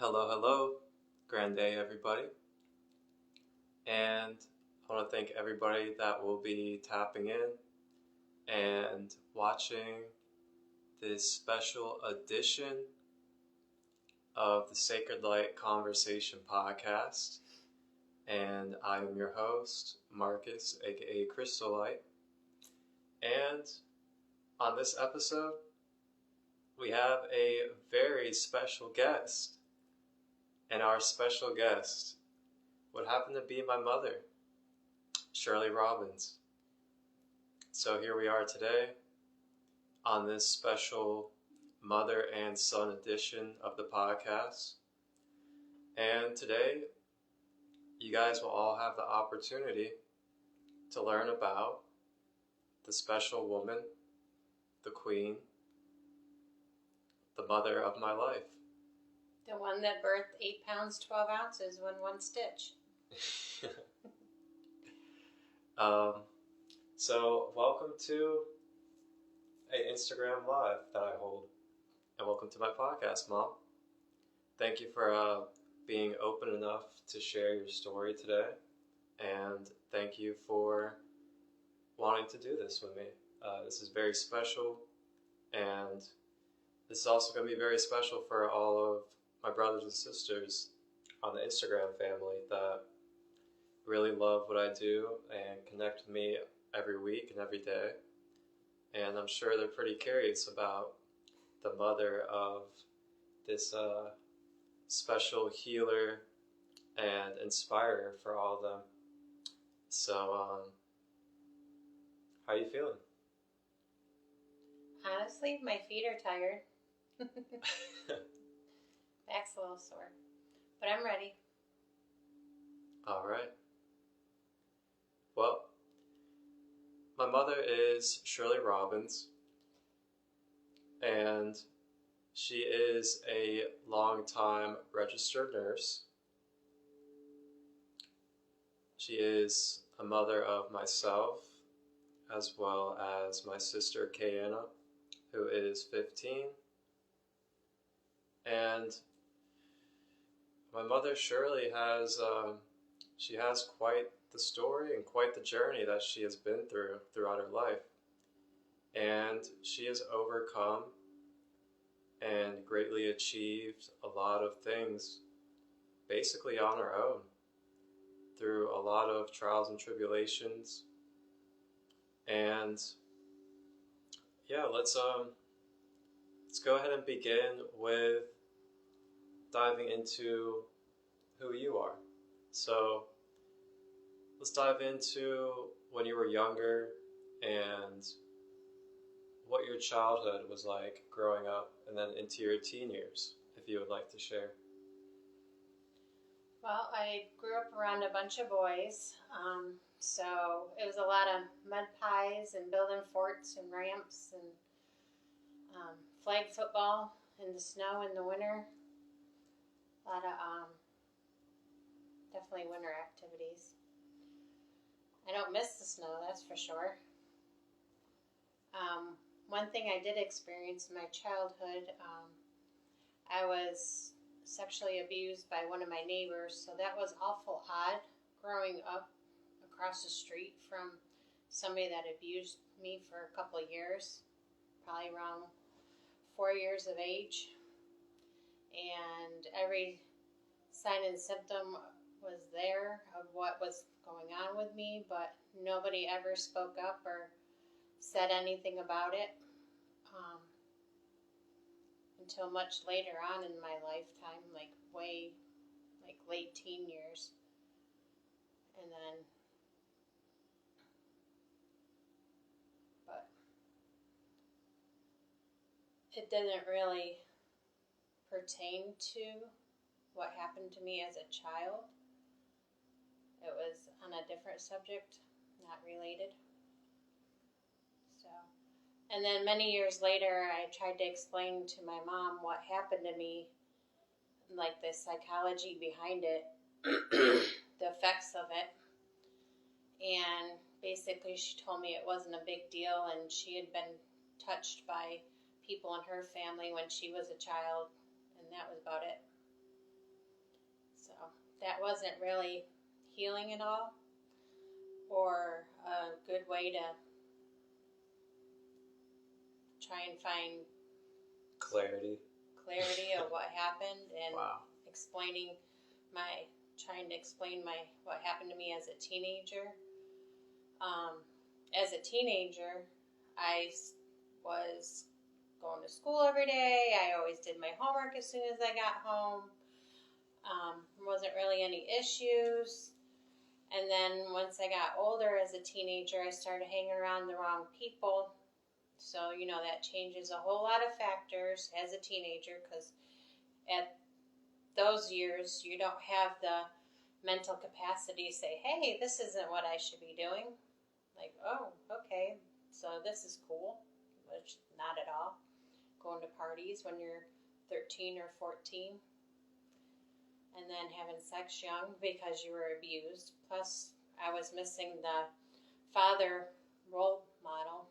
Hello, hello, grand day, everybody. And I want to thank everybody that will be tapping in and watching this special edition of the Sacred Light Conversation podcast. And I am your host, Marcus, aka Christolight. And on this episode, we have a very special guest. And our special guest would happen to be my mother, Shirley Robbins. So here we are today on this special mother and son edition of the podcast. And today, you guys will all have the opportunity to learn about the special woman, the queen, the mother of my life. The one that birthed 8 pounds, 12 ounces in one stitch. So welcome to an Instagram Live that I hold. And welcome to my podcast, Mom. Thank you for being open enough to share your story today. And thank you for wanting to do this with me. This is very special. And this is also going to be very special for all of my brothers and sisters on the Instagram family that really love what I do and connect with me every week and every day. And I'm sure they're pretty curious about the mother of this special healer and inspirer for all of them. So, how are you feeling? Honestly, my feet are tired. Back's a little sore, but I'm ready. All right. Well, my mother is Shirley Robbins, and she is a longtime registered nurse. She is a mother of myself, as well as my sister Kayana, who is 15. And my mother Shirley has quite the story and quite the journey that she has been through throughout her life. And she has overcome and greatly achieved a lot of things basically on her own through a lot of trials and tribulations. And yeah, let's go ahead and begin with diving into who you are. So let's dive into when you were younger and what your childhood was like growing up, and then into your teen years, if you would like to share. Well, I grew up around a bunch of boys, so it was a lot of mud pies and building forts and ramps and flag football in the snow in the winter. A lot of definitely winter activities. I don't miss the snow, that's for sure. One thing I did experience in my childhood, I was sexually abused by one of my neighbors, so that was awful odd growing up across the street from somebody that abused me for a couple of years, probably around 4 years of age. And every sign and symptom was there of what was going on with me, but nobody ever spoke up or said anything about it until much later on in my lifetime, like late teen years. And then, but it didn't really pertain to what happened to me as a child. It was on a different subject, not related. So, and then many years later, I tried to explain to my mom what happened to me, like the psychology behind it, the effects of it. And basically she told me it wasn't a big deal, and she had been touched by people in her family when she was a child, and that was about it. So that wasn't really healing at all, or a good way to try and find clarity of what happened, and wow. trying to explain what happened to me as a teenager. As a teenager, I was going to school every day. I always did my homework as soon as I got home. Wasn't really any issues. And then once I got older as a teenager, I started hanging around the wrong people. So, that changes a whole lot of factors as a teenager, because at those years, you don't have the mental capacity to say, hey, this isn't what I should be doing. Like, oh, okay, so this is cool, which not at all. Going to parties when you're 13 or 14, and then having sex young because you were abused. Plus, I was missing the father role model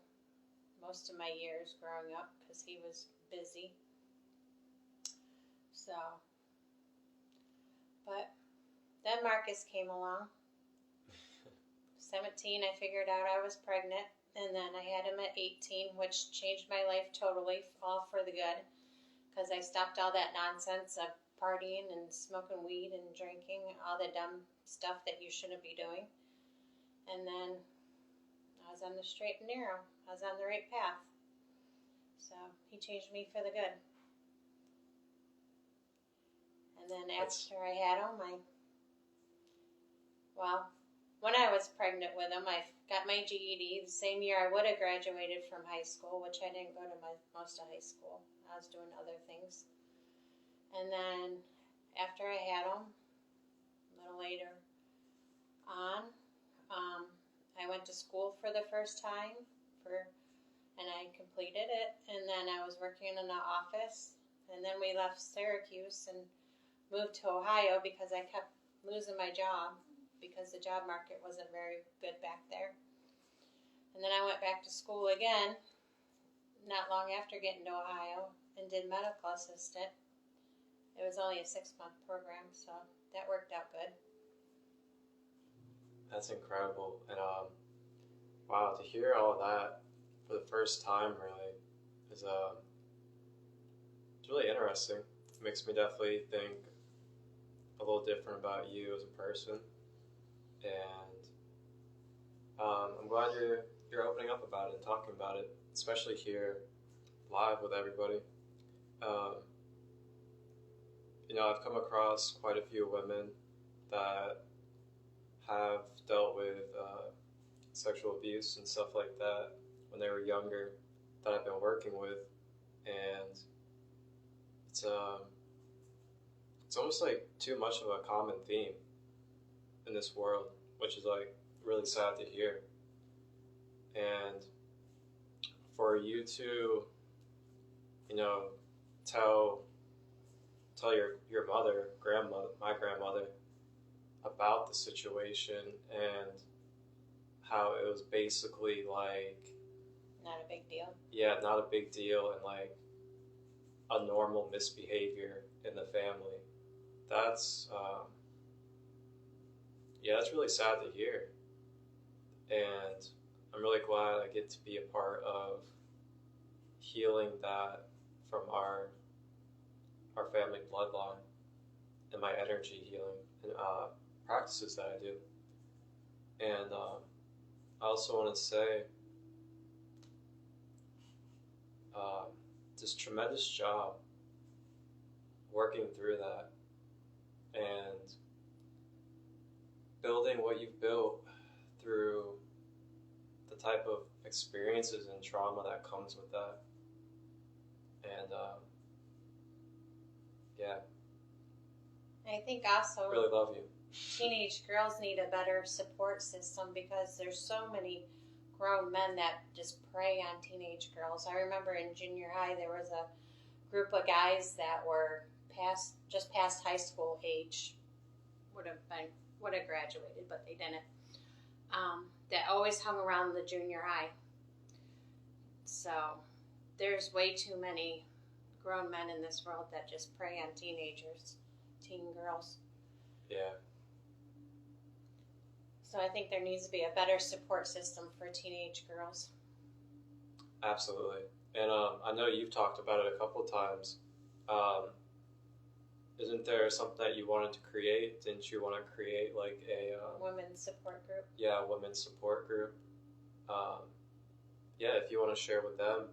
most of my years growing up because he was busy. So, but then Marcus came along. 17, I figured out I was pregnant, and then I had him at 18, which changed my life totally, all for the good, because I stopped all that nonsense of partying and smoking weed and drinking, all the dumb stuff that you shouldn't be doing. And then I was on the straight and narrow. I was on the right path. So he changed me for the good. And then after I had him, when I was pregnant with him, I got my GED the same year I would have graduated from high school, which I didn't go to most of high school. I was doing other things. And then after I had him, a little later on, I went to school for the first time, and I completed it. And then I was working in an office. And then we left Syracuse and moved to Ohio because I kept losing my job, because the job market wasn't very good back there. And then I went back to school again, not long after getting to Ohio, and did medical assistant. It was only a 6-month program, so that worked out good. That's incredible. And wow, to hear all of that for the first time really is it's really interesting. It makes me definitely think a little different about you as a person. And I'm glad you're opening up about it and talking about it, especially here live with everybody. I've come across quite a few women that have dealt with sexual abuse and stuff like that when they were younger that I've been working with, and it's almost like too much of a common theme in this world, which is like really sad to hear. And for you to, tell your my grandmother, about the situation and how it was basically like not a big deal. Yeah, not a big deal, and like a normal misbehavior in the family. That's that's really sad to hear. And I'm really glad I get to be a part of healing that from our family bloodline, and my energy healing and practices that I do. And I also want to say just tremendous job working through that and building what you've built through the type of experiences and trauma that comes with that. And I think also really love you. Teenage girls need a better support system, because there's so many grown men that just prey on teenage girls. I remember in junior high there was a group of guys that were just past high school age, would have graduated, but they didn't. That always hung around the junior high. So there's way too many grown men in this world that just prey on teen girls. Yeah. So I think there needs to be a better support system for teenage girls. Absolutely. And I know you've talked about it a couple of times. Isn't there something that you wanted to create? Didn't you want to create like a women's support group? Yeah, women's support group. Yeah, if you want to share with them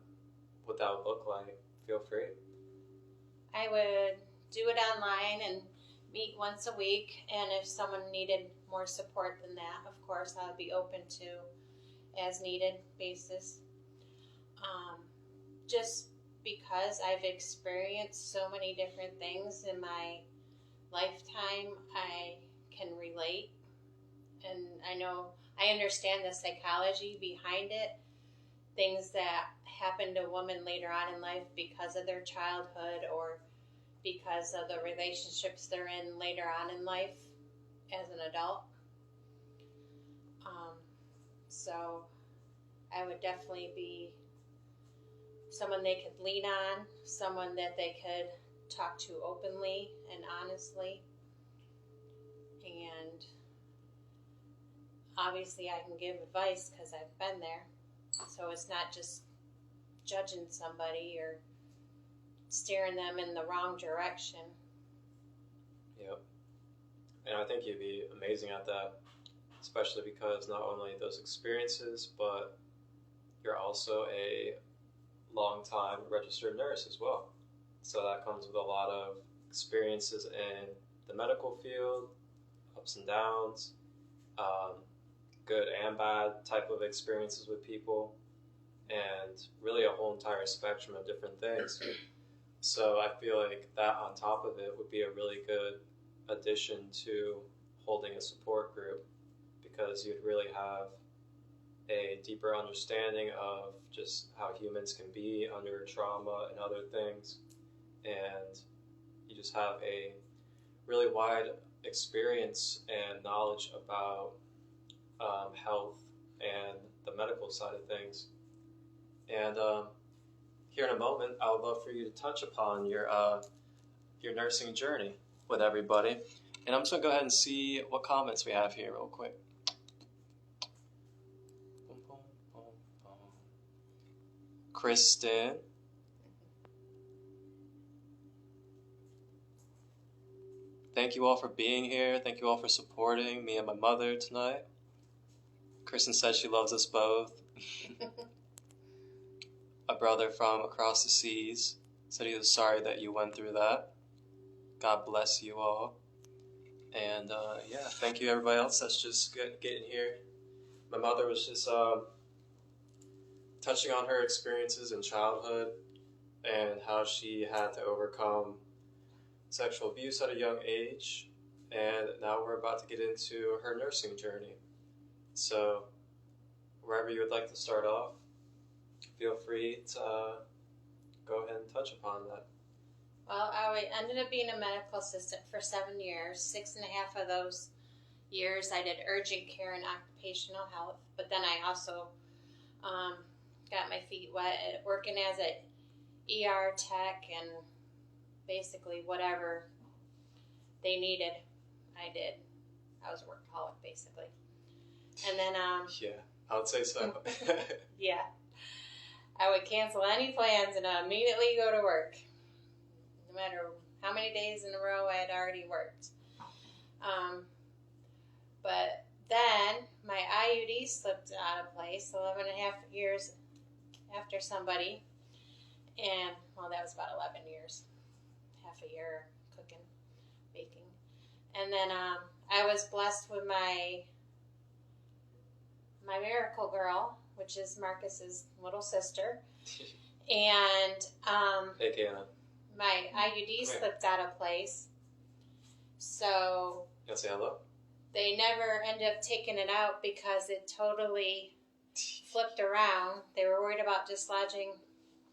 what that would look like, feel free. I would do it online and meet once a week, and if someone needed more support than that, of course, I would be open to as needed basis. Just because I've experienced so many different things in my lifetime, I can relate, and I understand the psychology behind it, things that happen to women later on in life because of their childhood or because of the relationships they're in later on in life as an adult. So I would definitely be someone they could lean on, someone that they could talk to openly and honestly. And obviously I can give advice because I've been there. So it's not just judging somebody or steering them in the wrong direction. Yep. And I think you'd be amazing at that, especially because not only those experiences, but you're also a long-time registered nurse as well. So that comes with a lot of experiences in the medical field, ups and downs, good and bad type of experiences with people, and really a whole entire spectrum of different things. So I feel like that on top of it would be a really good addition to holding a support group, because you'd really have a deeper understanding of just how humans can be under trauma and other things, and you just have a really wide experience and knowledge about health and the medical side of things. And here in a moment, I would love for you to touch upon your nursing journey with everybody. And I'm just going to go ahead and see what comments we have here real quick. Kristen. Thank you all for being here. Thank you all for supporting me and my mother tonight. Kristen says she loves us both. A brother from across the seas said he was sorry that you went through that. God bless you all. And yeah, thank you everybody else that's just getting here. My mother was just touching on her experiences in childhood and how she had to overcome sexual abuse at a young age. And now we're about to get into her nursing journey. So wherever you would like to start off, feel free to go ahead and touch upon that. Well, I ended up being a medical assistant for 7 years. 6.5 of those years I did urgent care and occupational health, but then I also got my feet wet at working as an ER tech, and basically whatever they needed, I did. I was a workaholic, basically. And then yeah, I would say so. Yeah, I would cancel any plans and immediately go to work, no matter how many days in a row I had already worked. But then my IUD slipped out of place 11.5 years after somebody, and well, that was about 11 years, half a year cooking, baking. And then I was blessed with my miracle girl, which is Marcus's little sister. And hey, Kiana. My IUD slipped out of place. So You want to say hello? They never ended up taking it out because it totally flipped around. They were worried about dislodging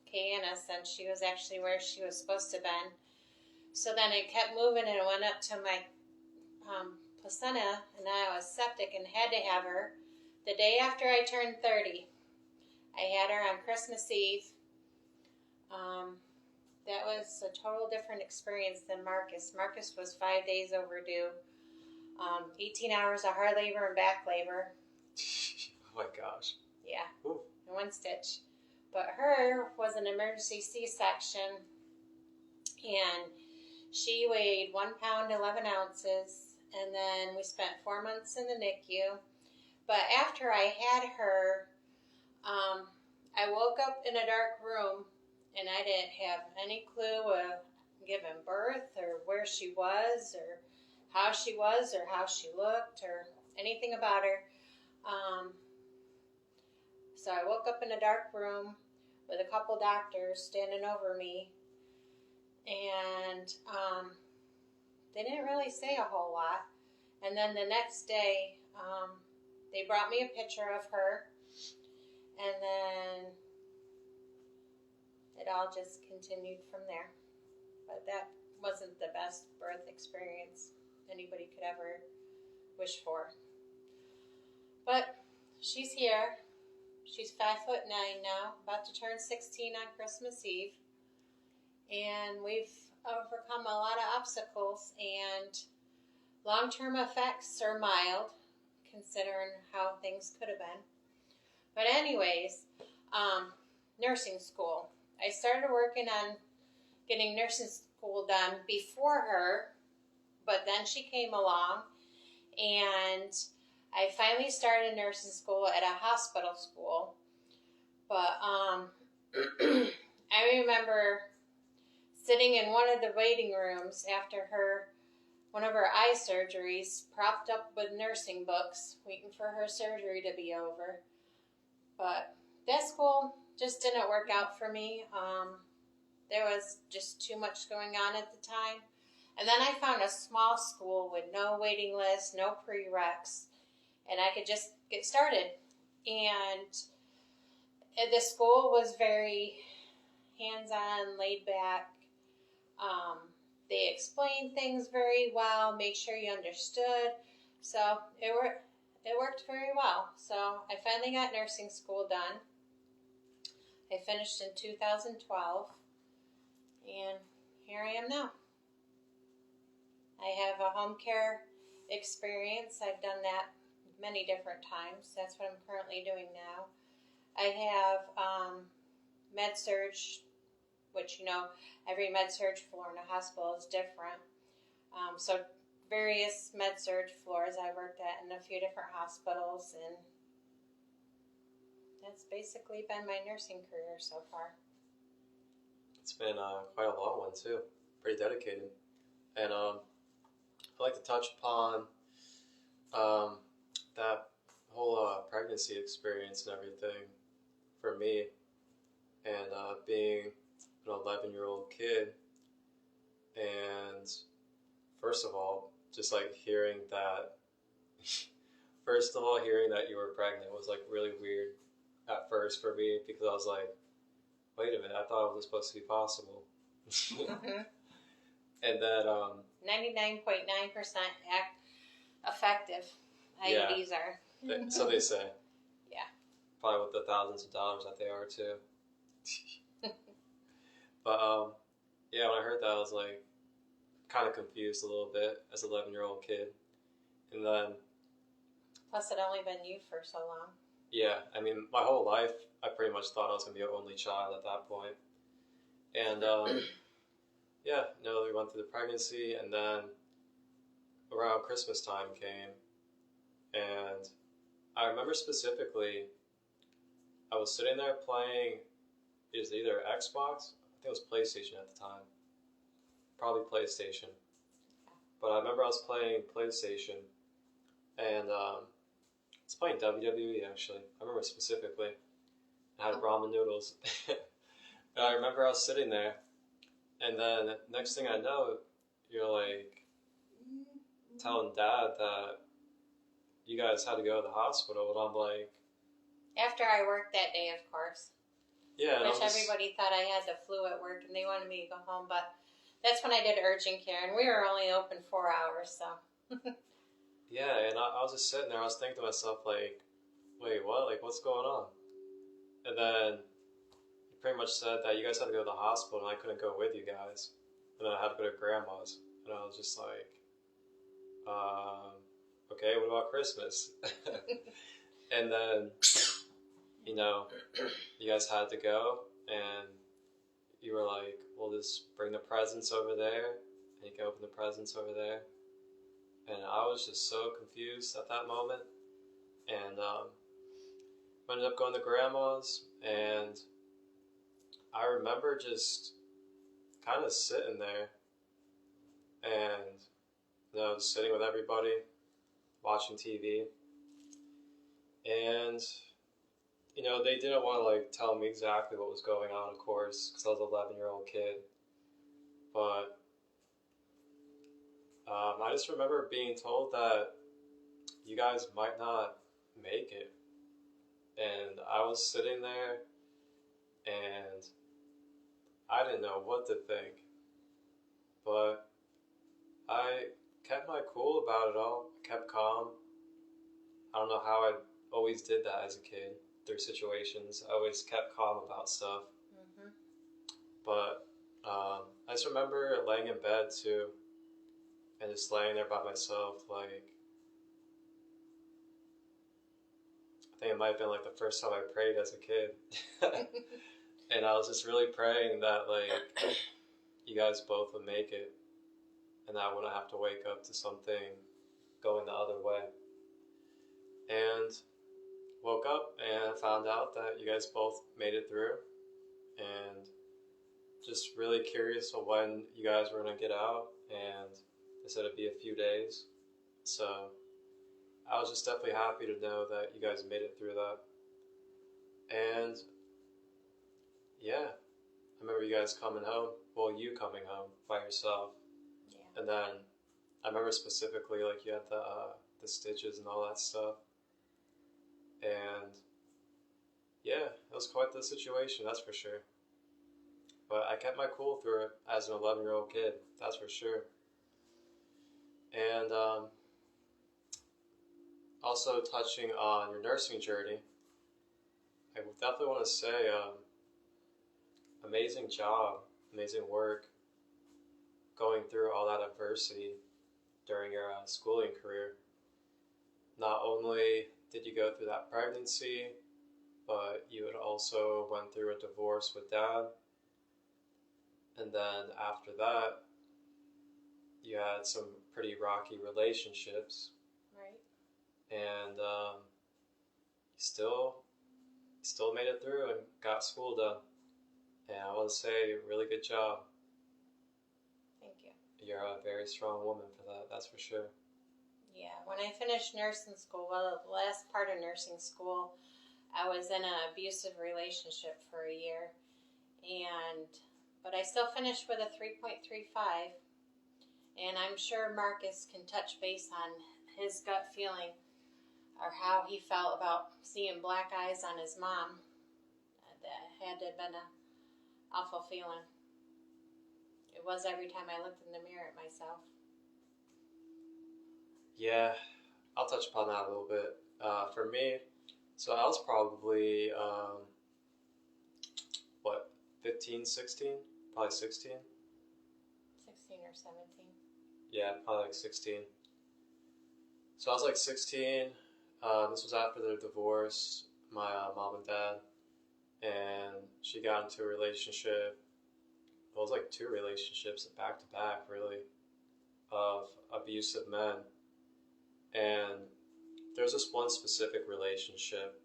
Kiana since she was actually where she was supposed to have been. So then it kept moving and it went up to my placenta, and I was septic and had to have her the day after I turned 30. I had her on Christmas Eve. Mm-hmm. That was a total different experience than Marcus. Marcus was 5 days overdue. 18 hours of hard labor and back labor. Oh my gosh. Yeah, Ooh. in one stitch. But her was an emergency C-section, and she weighed 1 pound 11 ounces, and then we spent 4 months in the NICU. But after I had her, I woke up in a dark room, and I didn't have any clue of giving birth or where she was or how she was or how she looked or anything about her. So I woke up in a dark room with a couple doctors standing over me, and they didn't really say a whole lot. And then the next day, they brought me a picture of her, and then it all just continued from there. But that wasn't the best birth experience anybody could ever wish for. But she's here. She's 5'9" now, about to turn 16 on Christmas Eve. And we've overcome a lot of obstacles, and long-term effects are mild, considering how things could have been. But anyways, nursing school. I started working on getting nursing school done before her, but then she came along, and I finally started nursing school at a hospital school. But I remember sitting in one of the waiting rooms after one of her eye surgeries, propped up with nursing books, waiting for her surgery to be over. But that school just didn't work out for me. There was just too much going on at the time. And then I found a small school with no waiting list, no prereqs, and I could just get started. And the school was very hands-on, laid back. They explained things very well, made sure you understood. So it worked very well. So I finally got nursing school done. I finished in 2012, and here I am now. I have a home care experience. I've done that many different times. That's what I'm currently doing now. I have med-surg, which, every med-surg floor in a hospital is different. So various med-surg floors I worked at in a few different hospitals, and that's basically been my nursing career so far. It's been quite a long one too. Pretty dedicated. And I'd like to touch upon that whole pregnancy experience and everything for me, and being an 11-year-old kid. And first of all, just like hearing that you were pregnant was like really weird at first for me, because I was like, wait a minute, I thought it was supposed to be possible. Mm-hmm. And then 99.9% effective IUDs are. So they say. Yeah. Probably with the thousands of dollars that they are too. But yeah, when I heard that, I was like kind of confused a little bit as an 11-year-old kid. And then plus it only been you for so long. Yeah, I mean, my whole life I pretty much thought I was going to be an only child at that point. And yeah, we went through the pregnancy, and then around Christmas time came, and I remember specifically I was sitting there playing, it was either Xbox, I think it was PlayStation at the time, probably PlayStation, but I remember I was playing PlayStation, and I was playing WWE actually, I remember specifically. I had ramen noodles, and I remember I was sitting there, and then next thing I know, you're like telling Dad that you guys had to go to the hospital, and I'm like... After I worked that day, of course. Yeah. Which everybody thought I had the flu at work, and they wanted me to go home, but that's when I did urgent care, and we were only open 4 hours, so... Yeah, and I was just sitting there, I was thinking to myself, like, wait, what? Like, what's going on? And then he pretty much said that you guys had to go to the hospital, and I couldn't go with you guys. And then I had to go to Grandma's. And I was just like, okay, what about Christmas? And then, you know, you guys had to go, and you were like, we'll just bring the presents over there, and you can open the presents over there. And I was just so confused at that moment. And ended up going to grandma's, and I remember just kind of sitting there and, just sitting with everybody, watching TV. And, they didn't want to, like, tell me exactly what was going on, of course, because I was an 11-year-old kid. But I just remember being told that you guys might not make it. And I was sitting there, and I didn't know what to think. But I kept my cool about it all. I kept calm. I don't know how I always did that as a kid through situations. I always kept calm about stuff. Mm-hmm. But I just remember laying in bed too, and just laying there by myself. Like, I think it might have been like the first time I prayed as a kid. And I was just really praying that, like, you guys both would make it, and that I wouldn't have to wake up to something going the other way. And woke up and found out that you guys both made it through, and just really curious of when you guys were going to get out, and they said it'd be a few days. So I was just definitely happy to know that you guys made it through that. And yeah, I remember you guys coming home. Well, you coming home by yourself. Yeah. And then I remember specifically, like, you had the stitches and all that stuff. And yeah, it was quite the situation, that's for sure. But I kept my cool through it as an 11-year-old kid, that's for sure. And also touching on your nursing journey, I definitely want to say amazing job, amazing work going through all that adversity during your schooling career. Not only did you go through that pregnancy, but you had also went through a divorce with dad. And then after that, you had some pretty rocky relationships. Right. And you still made it through and got school done. And I want to say, really good job. Thank you. You're a very strong woman for that, that's for sure. Yeah, when I finished nursing school, well, the last part of nursing school, I was in an abusive relationship for a year. But I still finished with a 3.35. And I'm sure Marcus can touch base on his gut feeling or how he felt about seeing black eyes on his mom. That had to have been an awful feeling. It was every time I looked in the mirror at myself. Yeah, I'll touch upon that a little bit. For me, so I was probably, 15, 16? Probably 16? 16 or 17. Yeah, probably like 16. So I was like 16. This was after their divorce, my mom and dad. And she got into a relationship. Well, it was like 2 relationships back to back, really, of abusive men. And there's this one specific relationship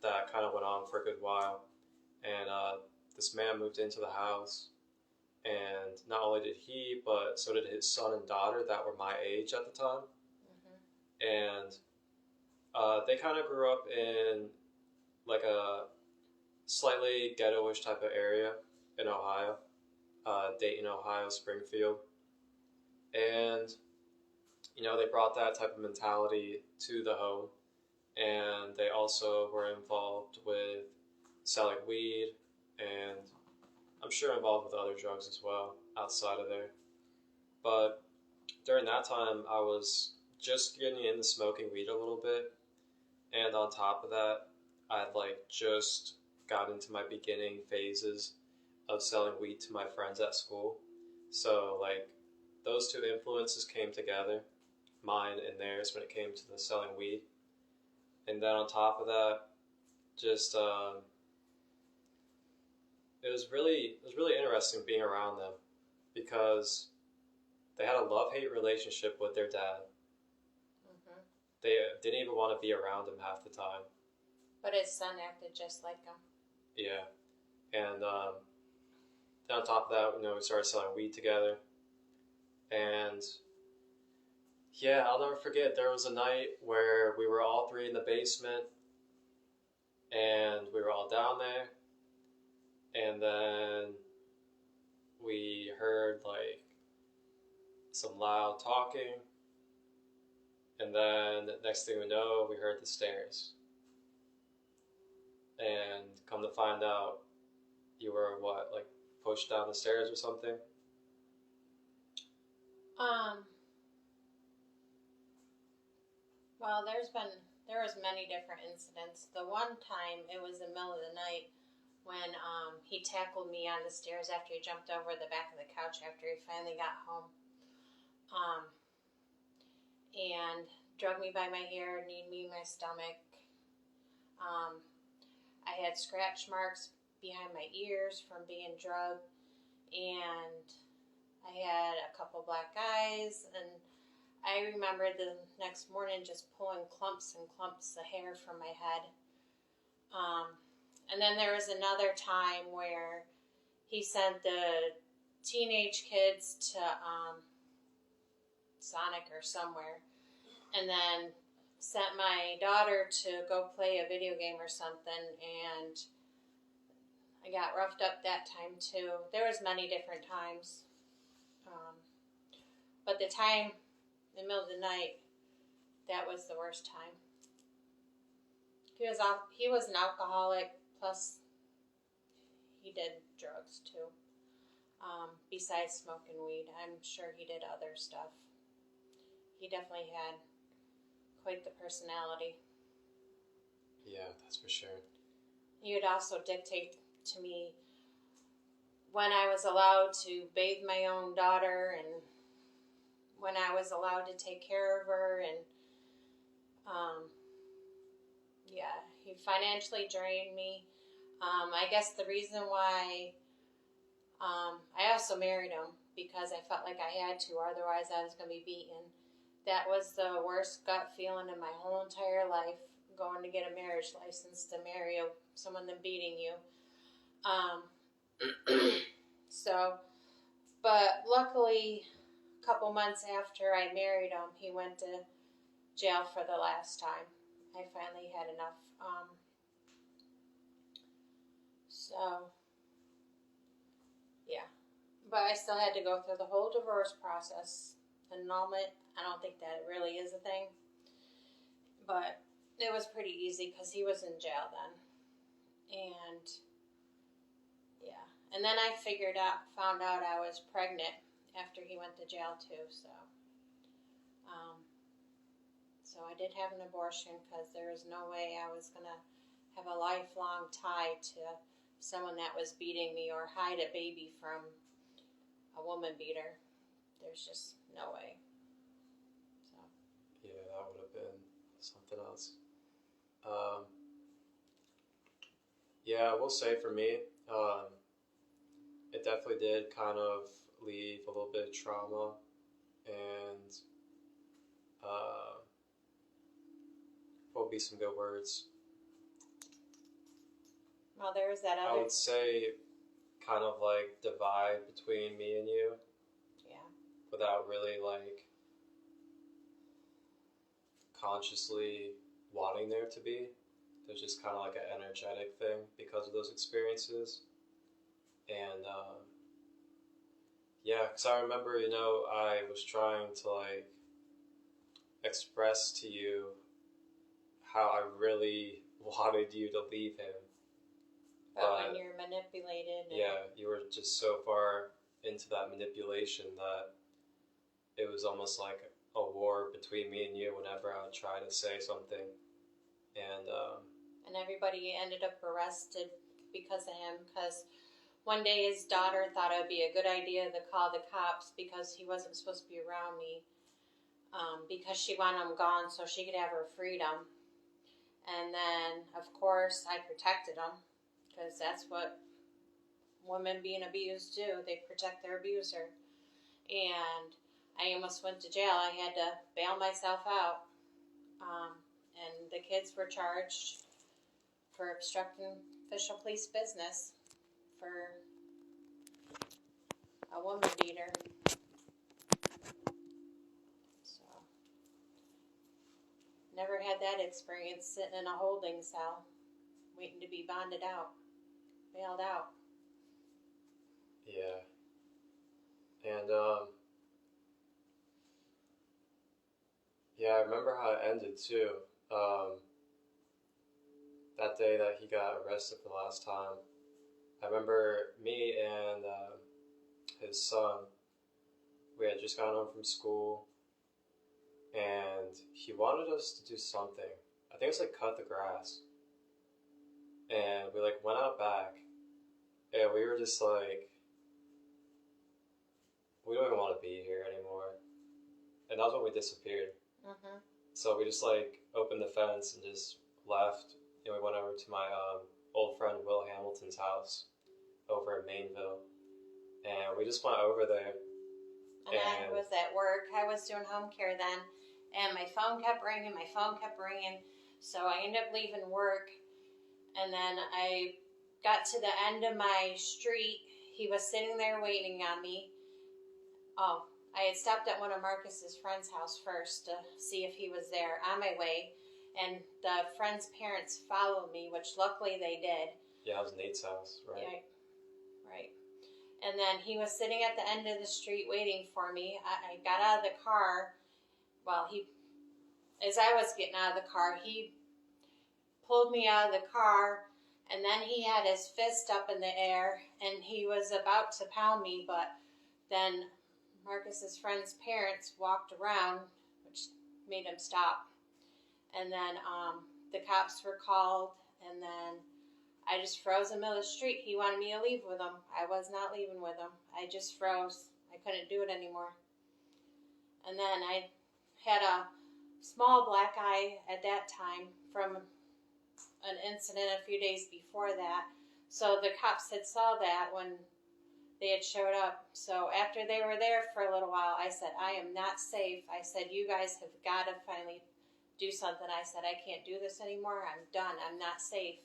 that kind of went on for a good while. And this man moved into the house. And not only did he, but so did his son and daughter that were my age at the time. Mm-hmm. And they kind of grew up in like a slightly ghetto-ish type of area in Ohio. Dayton, Ohio, Springfield. And, they brought that type of mentality to the home. And they also were involved with selling weed, and I'm sure involved with other drugs as well outside of there. But during that time, I was just getting into smoking weed a little bit. And on top of that, I'd just got into my beginning phases of selling weed to my friends at school. So those 2 influences came together. mine and theirs when it came to the selling weed. And then on top of that, just it was really interesting being around them because they had a love-hate relationship with their dad. Mm-hmm. They didn't even want to be around him half the time. But his son acted just like him. Yeah, and then on top of that, we started selling weed together, and yeah, I'll never forget. There was a night where we were all three in the basement, and we were all down there, and then we heard like some loud talking, and then next thing we know, we heard the stairs. And come to find out, you were what, like pushed down the stairs or something? Well, there was many different incidents. The one time, it was in the middle of the night when he tackled me on the stairs after he jumped over the back of the couch after he finally got home. And drug me by my hair, kneed me in my stomach. I had scratch marks behind my ears from being drugged, and I had a couple black eyes, and I remember the next morning just pulling clumps and clumps of hair from my head. And then there was another time where he sent the teenage kids to Sonic or somewhere, and then sent my daughter to go play a video game or something, and I got roughed up that time too. There was many different times. But the time in the middle of the night, that was the worst time. He was an alcoholic, plus he did drugs too. Besides smoking weed, I'm sure he did other stuff. He definitely had quite the personality. Yeah, that's for sure. He would also dictate to me when I was allowed to bathe my own daughter and when I was allowed to take care of her, and he financially drained me. I guess the reason why I also married him because I felt like I had to, otherwise I was going to be beaten. That was the worst gut feeling in my whole entire life, going to get a marriage license to marry someone than beating you. But luckily, a couple months after I married him, he went to jail for the last time. I finally had enough. But I still had to go through the whole divorce process. Annulment, I don't think that really is a thing. But it was pretty easy because he was in jail then. And then I found out I was pregnant after he went to jail too, so I did have an abortion because there was no way I was going to have a lifelong tie to someone that was beating me or hide a baby from a woman beater. There's just no way. So. Yeah, that would have been something else. Yeah, I will say for me, it definitely did kind of leave a little bit of trauma, and what would be some good words? Well, there's that other... I would say kind of like divide between me and you. Yeah. Without really like consciously wanting there to be. There's just kind of like an energetic thing because of those experiences. And yeah, because I remember, I was trying to like express to you how I really wanted you to leave him. But when you're manipulated. Yeah, you were just so far into that manipulation that it was almost like a war between me and you whenever I would try to say something. And everybody ended up arrested because of him, because one day his daughter thought it would be a good idea to call the cops because he wasn't supposed to be around me. because she wanted them gone so she could have her freedom. And then, of course, I protected them because that's what women being abused do. They protect their abuser. And I almost went to jail. I had to bail myself out. And the kids were charged for obstructing official police business for a woman beater. So, never had that experience sitting in a holding cell waiting to be bonded out, bailed out. Yeah. And, yeah, I remember how it ended too. That day that he got arrested for the last time, I remember me and his son, we had just gotten home from school, and he wanted us to do something. I think it was like cut the grass. And we like went out back, and we were just like, we don't even want to be here anymore. And that was when we disappeared. Mm-hmm. So we just like opened the fence and just left. And we went over to my old friend Will Hamilton's house over in Mainville. And we just went over there. And I was at work. I was doing home care then. And my phone kept ringing. So I ended up leaving work. And then I got to the end of my street. He was sitting there waiting on me. Oh, I had stopped at one of Marcus's friend's house first to see if he was there on my way. And the friend's parents followed me, which luckily they did. Yeah, it was Nate's house, right? Yeah, right. And then he was sitting at the end of the street waiting for me. I got out of the car. Well, as I was getting out of the car, he pulled me out of the car, and then he had his fist up in the air, and he was about to pound me, but then Marcus's friend's parents walked around, which made him stop. And then the cops were called, and then I just froze in the middle of the street. He wanted me to leave with him. I was not leaving with him. I just froze. I couldn't do it anymore. And then I had a small black eye at that time from an incident a few days before that. So the cops had saw that when they had showed up. So after they were there for a little while, I said, I am not safe. I said, you guys have got to finally do something. I said, I can't do this anymore. I'm done. I'm not safe.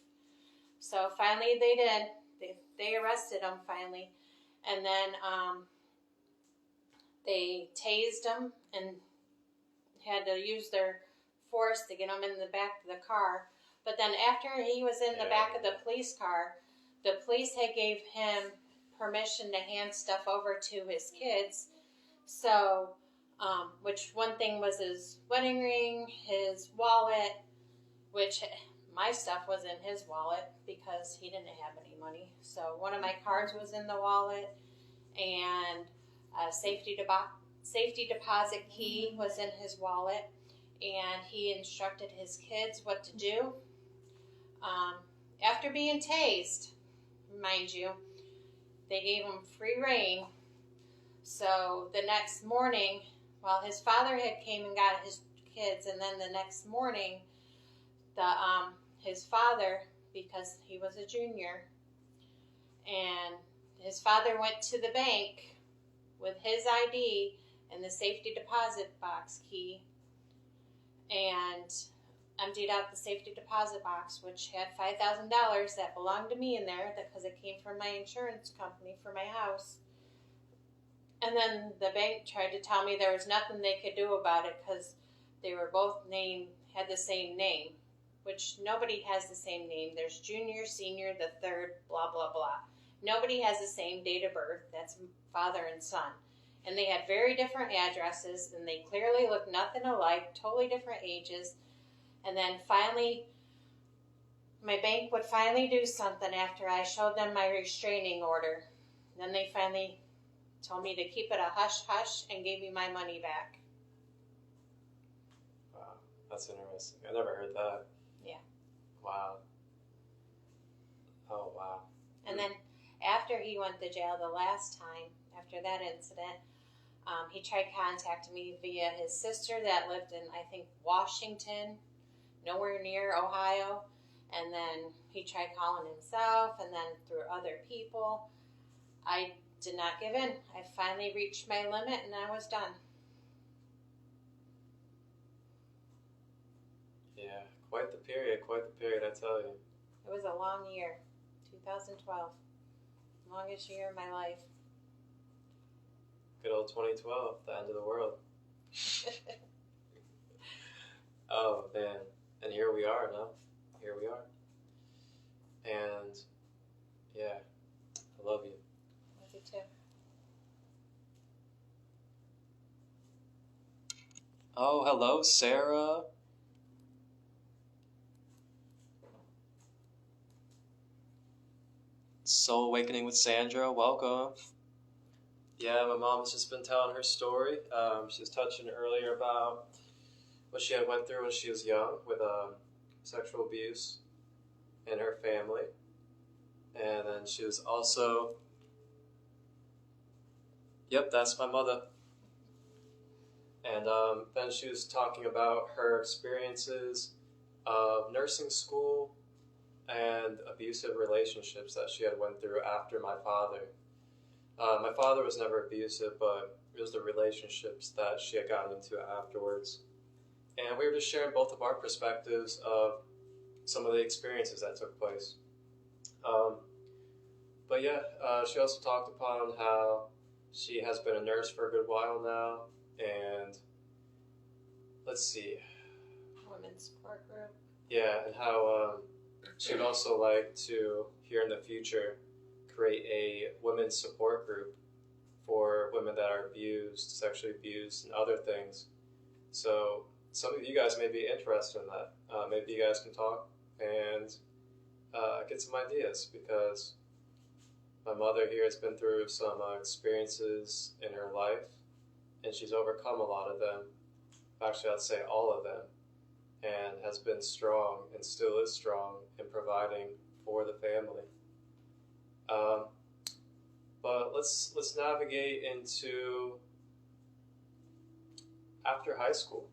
So finally they did. They arrested him finally. And then they tased him and had to use their force to get him in the back of the car. But then after he was in the back of the police car, the police had gave him permission to hand stuff over to his kids. So, which one thing was his wedding ring, his wallet, which my stuff was in his wallet because he didn't have any money. So one of my cards was in the wallet, and a safety deposit key was in his wallet, and he instructed his kids what to do. After being tased, mind you, they gave him free reign. So the next morning, well, his father had came and got his kids, and then the next morning, his father, because he was a junior, and his father went to the bank with his ID and the safety deposit box key and emptied out the safety deposit box, which had $5,000 that belonged to me in there because it came from my insurance company for my house. And then the bank tried to tell me there was nothing they could do about it because they were both had the same name, which nobody has the same name. There's junior, senior, the third, blah, blah, blah. Nobody has the same date of birth. That's father and son. And they had very different addresses, and they clearly looked nothing alike, totally different ages. And then finally, my bank would finally do something after I showed them my restraining order. Then they finally told me to keep it a hush-hush and gave me my money back. Wow, that's interesting. I never heard that. Yeah. Wow. Oh, wow. And then after he went to jail the last time, after that incident, He tried contacting me via his sister that lived in, I think, Washington, nowhere near Ohio. And then he tried calling himself, and then through other people. I did not give in. I finally reached my limit, and I was done. Yeah, quite the period, I tell you. It was a long year, 2012. Longest year of my life. Good old 2012, the end of the world. Oh, man. And here we are now. Here we are. And, yeah, I love you. Love you too. Oh, hello, Sarah. Soul Awakening with Sandra, welcome. Yeah, my mom's just been telling her story. She was touching earlier about what she had went through when she was young with sexual abuse in her family. And then she was also... Yep, that's my mother. And then she was talking about her experiences of nursing school and abusive relationships that she had went through after my father. My father was never abusive, but it was the relationships that she had gotten into afterwards. And we were just sharing both of our perspectives of some of the experiences that took place. But yeah, she also talked upon how she has been a nurse for a good while now, and let's see. Women's support group. Yeah, and how she would also like to, here in the future, create a women's support group for women that are abused, sexually abused, and other things. So some of you guys may be interested in that. Maybe you guys can talk and get some ideas, because my mother here has been through some experiences in her life, and she's overcome a lot of them. Actually, I'd say all of them, and has been strong and still is strong in providing for the family. But let's navigate into after high school.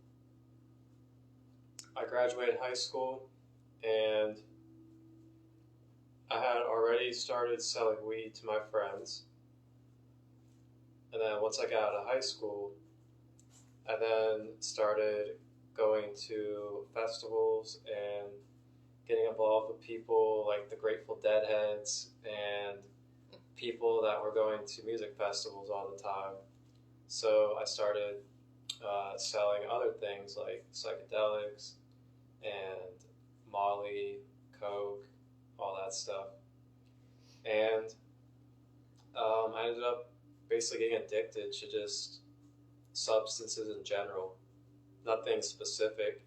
I graduated high school, and I had already started selling weed to my friends. And then once I got out of high school, I then started going to festivals and getting involved with people like the Grateful Deadheads and people that were going to music festivals all the time. So I started selling other things like psychedelics and Molly, Coke, all that stuff. And I ended up basically getting addicted to just substances in general, nothing specific.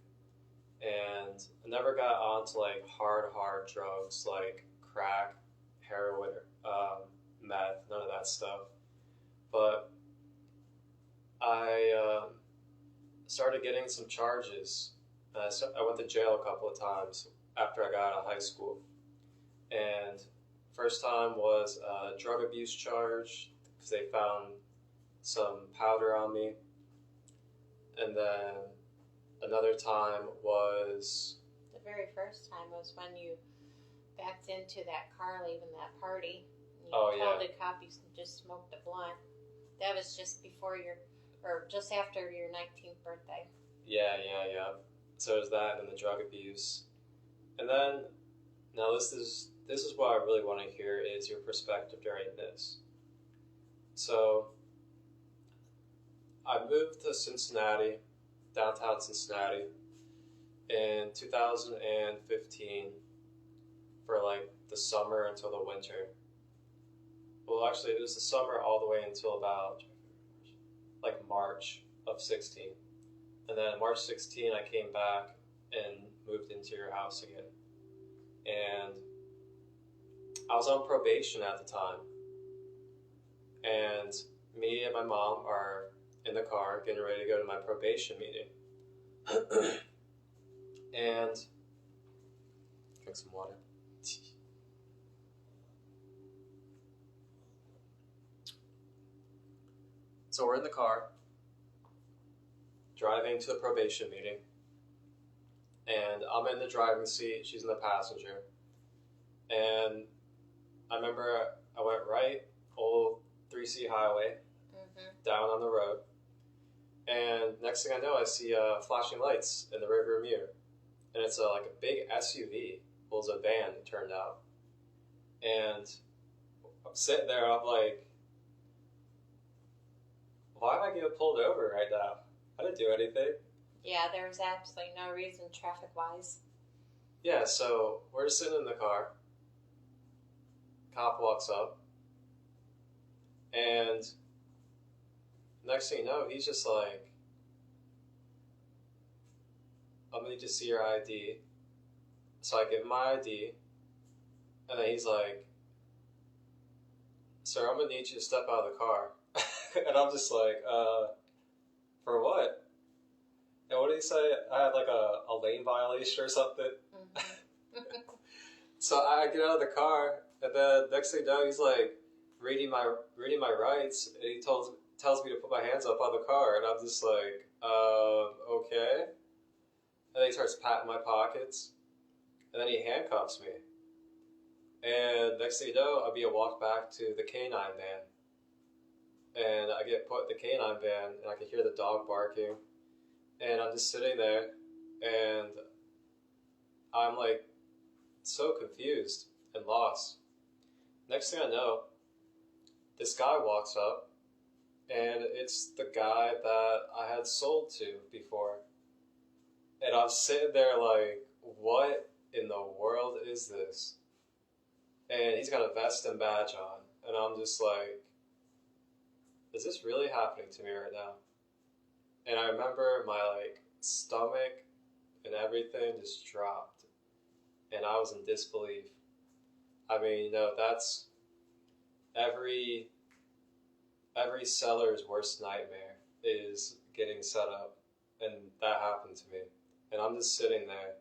And I never got onto like hard drugs like crack, heroin, meth, none of that stuff. But I started getting some charges. I went to jail a couple of times after I got out of high school. And first time was a drug abuse charge because they found some powder on me. And then another time was... The very first time was when you backed into that car leaving that party. You told the cop you just smoked a blunt. That was just before just after your 19th birthday. Yeah. So there's that and the drug abuse. And then, now this is what I really want to hear is your perspective during this. So, I moved to Cincinnati, downtown Cincinnati, in 2015 for like the summer until the winter. Well, actually, it was the summer all the way until about like March of 16. And then March 16, I came back and moved into your house again. And I was on probation at the time. And me and my mom are in the car getting ready to go to my probation meeting. And drink some water. So we're in the car, driving to the probation meeting, and I'm in the driving seat, she's in the passenger. And I remember I went right, old 3C highway, down on the road. And next thing I know, I see flashing lights in the rearview mirror. And it's like a big SUV. Well, it's a van, it turned out. And I'm sitting there, I'm like, why am I getting pulled over right now? I didn't do anything. Yeah, there was absolutely no reason traffic-wise. Yeah, so we're sitting in the car. Cop walks up. And next thing you know, he's just like, I'm going to just see your ID. So I give him my ID. And then he's like, sir, I'm going to need you to step out of the car. And I'm just like, for what? And what did he say? I had like a lane violation or something. So I get out of the car, and then next thing you know, he's like reading my rights, and he tells me to put my hands up on the car, and I'm just like, okay. And then he starts patting my pockets, and then he handcuffs me. And next thing you know, I'm being walked back to the canine van. And I get put in the canine van, and I can hear the dog barking. And I'm just sitting there, and I'm like so confused and lost. Next thing I know, this guy walks up, and it's the guy that I had sold to before. And I'm sitting there like, what in the world is this? And he's got a vest and badge on, and I'm just like, is this really happening to me right now? And I remember my like stomach and everything just dropped, and I was in disbelief. I mean, you know, that's every seller's worst nightmare is getting set up, and that happened to me. And I'm just sitting there,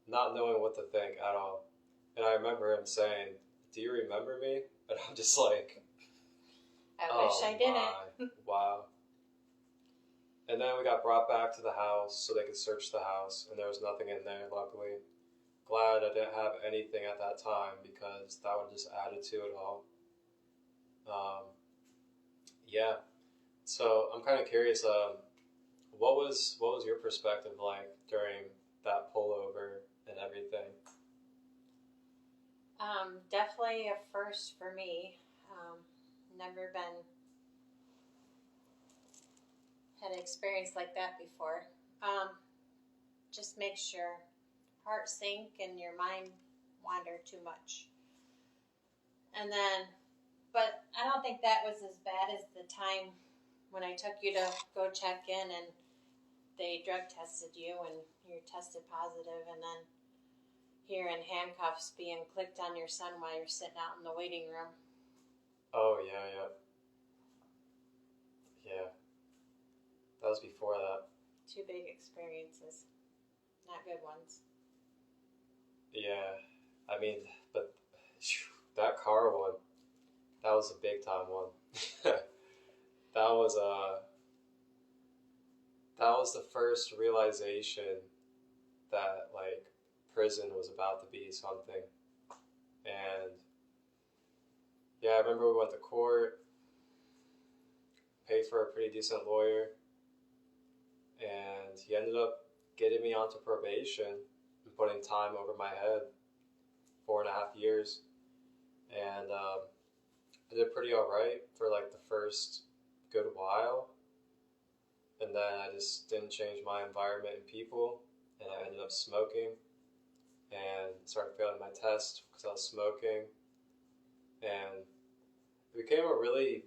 not knowing what to think at all. And I remember him saying, "Do you remember me?" And I'm just like, I wish I didn't. Wow. And then we got brought back to the house so they could search the house, and there was nothing in there, luckily. Glad I didn't have anything at that time, because that would just added to it all. Yeah. So I'm kind of curious, what was your perspective like during that pullover and everything? Definitely a first for me. Never had an experience like that before. Just make sure heart sink and your mind wander too much. And then, but I don't think that was as bad as the time when I took you to go check in and they drug tested you and you tested positive, and then here in handcuffs being clicked on your son while you're sitting out in the waiting room. Oh, yeah. That was before that. Two big experiences. Not good ones. Yeah. I mean, but that car one, that was a big time one. That was the first realization that, like, prison was about to be something. And yeah, I remember we went to court, paid for a pretty decent lawyer, and he ended up getting me onto probation and putting time over my head, 4.5 years. And I did pretty alright for like the first good while. And then I just didn't change my environment and people, and I ended up smoking and started failing my test because I was smoking. And it became a really,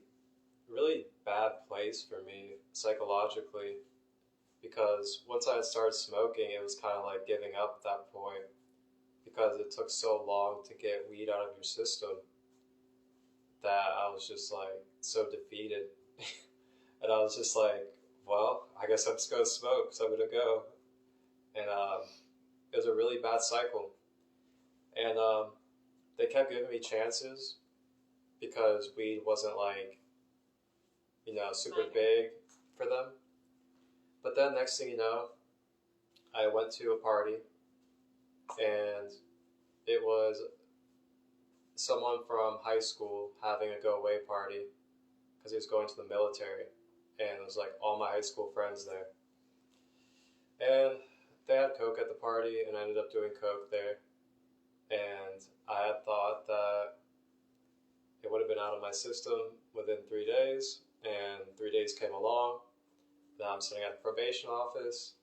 really bad place for me psychologically, because once I had started smoking, it was kind of like giving up at that point, because it took so long to get weed out of your system that I was just like so defeated. And I was just like, well, I guess I'm just going to smoke, so I'm going to go. And it was a really bad cycle. And they kept giving me chances, because weed wasn't like super Minor. big for them. But then next thing you know, I went to a party, and it was someone from high school having a go away party because he was going to the military, and it was like all my high school friends there. And they had Coke at the party, and I ended up doing Coke there. And I had thought that it would have been out of my system within 3 days, and 3 days came along. Now I'm sitting at the probation office,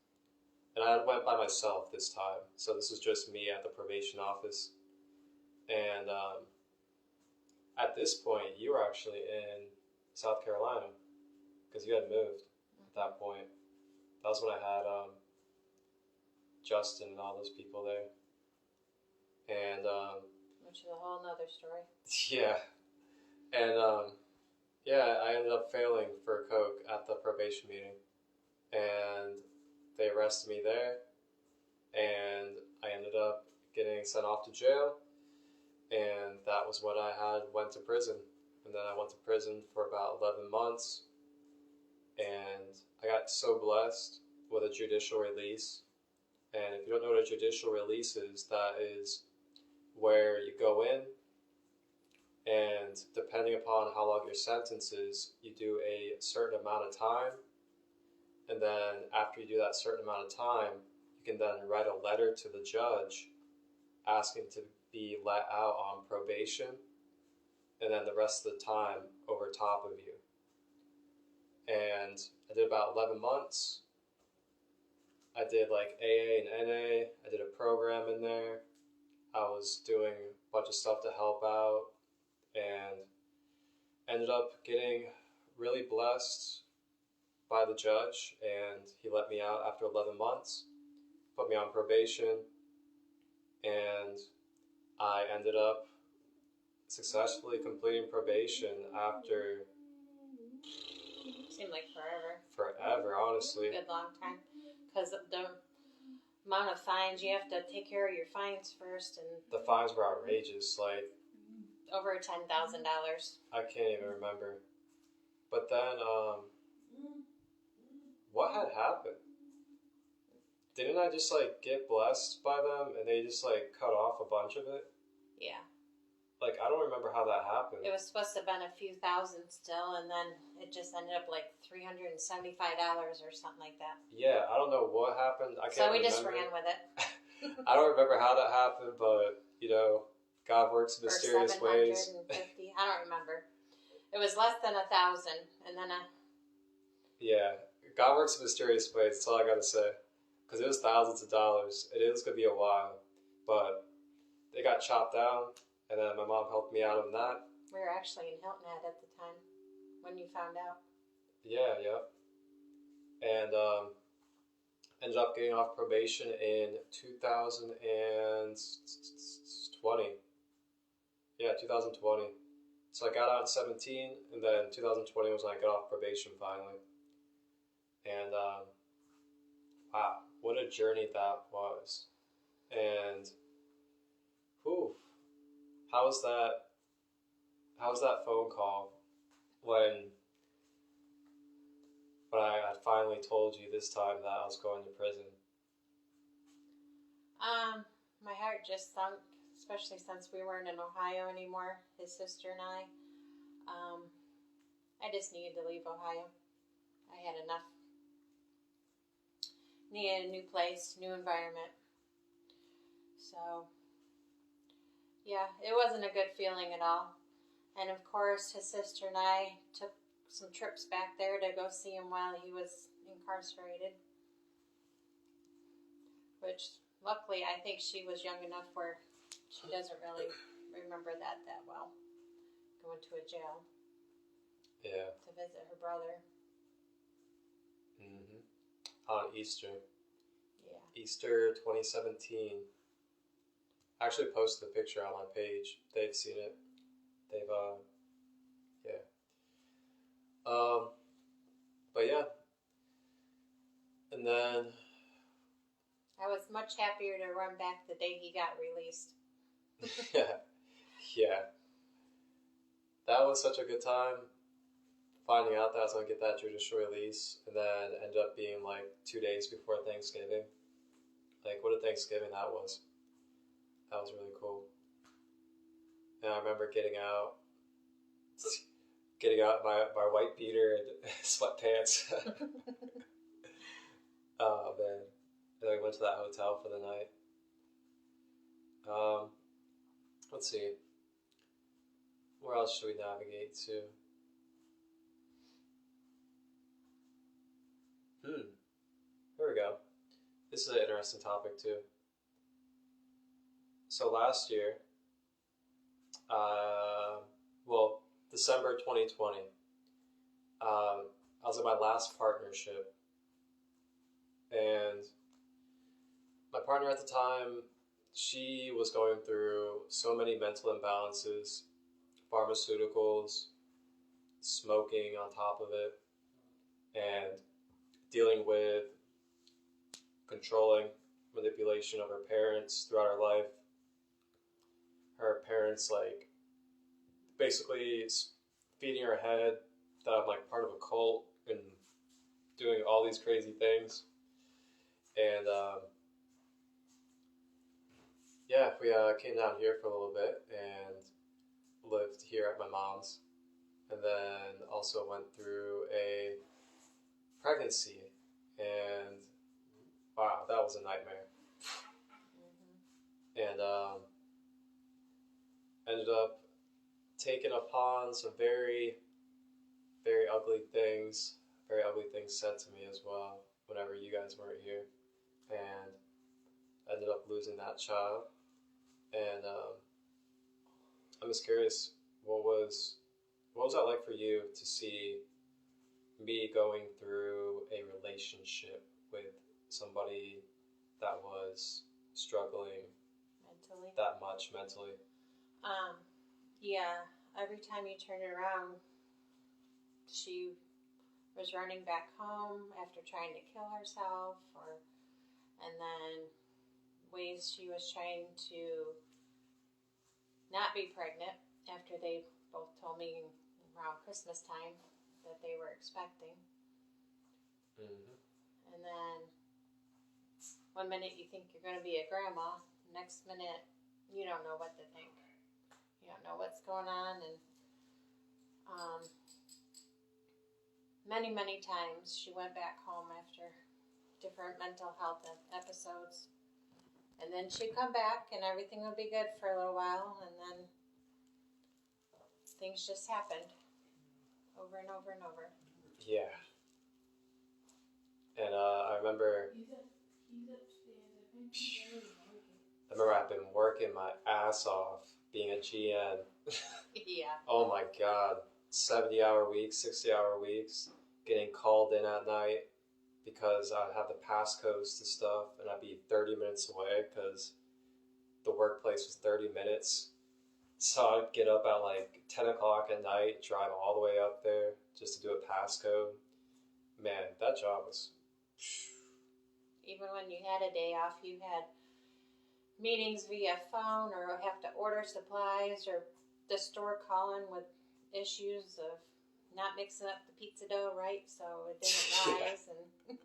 and I went by myself this time. So this was just me at the probation office. And at this point, you were actually in South Carolina because you had moved at that point. That was when I had Justin and all those people there. And which is a whole nother story. yeah, and yeah, I ended up failing for Coke at the probation meeting, and they arrested me there, and I ended up getting sent off to jail, and that was when I went to prison. And then I went to prison for about 11 months, and I got so blessed with a judicial release. And if you don't know what a judicial release is, that is where you go in, and depending upon how long your sentence is, you do a certain amount of time, and then after you do that certain amount of time, you can then write a letter to the judge asking to be let out on probation, and then the rest of the time over top of you. And I did about 11 months. I did like AA and NA. I did a program in there. I was doing a bunch of stuff to help out, and ended up getting really blessed by the judge, and he let me out after 11 months, put me on probation, and I ended up successfully completing probation after Seemed like forever. forever, honestly. A good long time. Because the amount of fines, you have to take care of your fines first, and The fines were outrageous, like over $10,000. I can't even remember. But then, what had happened? Didn't I just like get blessed by them and they just like cut off a bunch of it? Yeah. Like, I don't remember how that happened. It was supposed to have been a few thousand still, and then it just ended up like $375 or something like that. Yeah, I don't know what happened. I can't So we remember. just ran with it. I don't remember how that happened, but God works in mysterious ways. Or 750. I don't remember. It was less than 1,000, and then Yeah, God works in mysterious ways. That's all I gotta say. Because it was thousands of dollars. It is gonna be a while, but they got chopped down, and then my mom helped me out on that. we were actually in Hilton Head at the time when you found out. Yeah. And ended up getting off probation in 2020. Yeah, 2020. So I got out in 17, and then 2020 was when I got off probation finally. And wow, what a journey that was. And whew, how was that phone call when I had finally told you this time that I was going to prison? My heart just sunk, especially since we weren't in Ohio anymore, his sister and I. I just needed to leave Ohio. I had enough. Needed a new place, new environment. So, yeah, it wasn't a good feeling at all. And of course, his sister and I took some trips back there to go see him while he was incarcerated. Which, luckily, I think she was young enough where she doesn't really remember that well. Going to a jail. Yeah. To visit her brother. Mm-hmm. On Easter. Yeah. Easter 2017. I actually posted a picture on my page. They've seen it. They've, yeah. But yeah. And then I was much happier to run back the day he got released. yeah. That was such a good time. finding out that I was going to get that judicial release, and then ended up being like 2 days before Thanksgiving. Like, what a Thanksgiving that was. That was really cool. And I remember getting out my white beater and sweatpants. Oh, man. And then we went to that hotel for the night. Let's see. Where else should we navigate to? Here we go. This is an interesting topic too. So last year, December 2020, I was in my last partnership, and my partner at the time, she was going through so many mental imbalances, pharmaceuticals, smoking on top of it, and dealing with controlling manipulation of her parents throughout her life. Her parents, like, basically feeding her head that I'm like part of a cult and doing all these crazy things. And we came down here for a little bit and lived here at my mom's, and then also went through a pregnancy, and wow, that was a nightmare. And ended up taking upon some very, very ugly things said to me as well whenever you guys weren't here, and ended up losing that child. And I'm just curious, what was that like for you to see me going through a relationship with somebody that was struggling mentally that much mentally? Yeah, every time you turn it around, she was running back home after trying to kill herself, and then ways she was trying to not be pregnant after they both told me around Christmas time that they were expecting. And then one minute you think you're going to be a grandma, next minute you don't know what to think. You don't know what's going on, and many times she went back home after different mental health episodes, and then she'd come back and everything would be good for a little while, and then things just happened over and over and over. Yeah. And I remember I've been working my ass off being a GN. Yeah. Oh my God. 70-hour weeks, 60-hour weeks, getting called in at night because I'd have the passcodes to stuff, and I'd be 30 minutes away because the workplace was 30 minutes. So I'd get up at like 10 o'clock at night, drive all the way up there just to do a passcode. Man, that job was... Even when you had a day off, you had meetings via phone, or have to order supplies, or the store calling with issues of not mixing up the pizza dough right so it didn't rise, and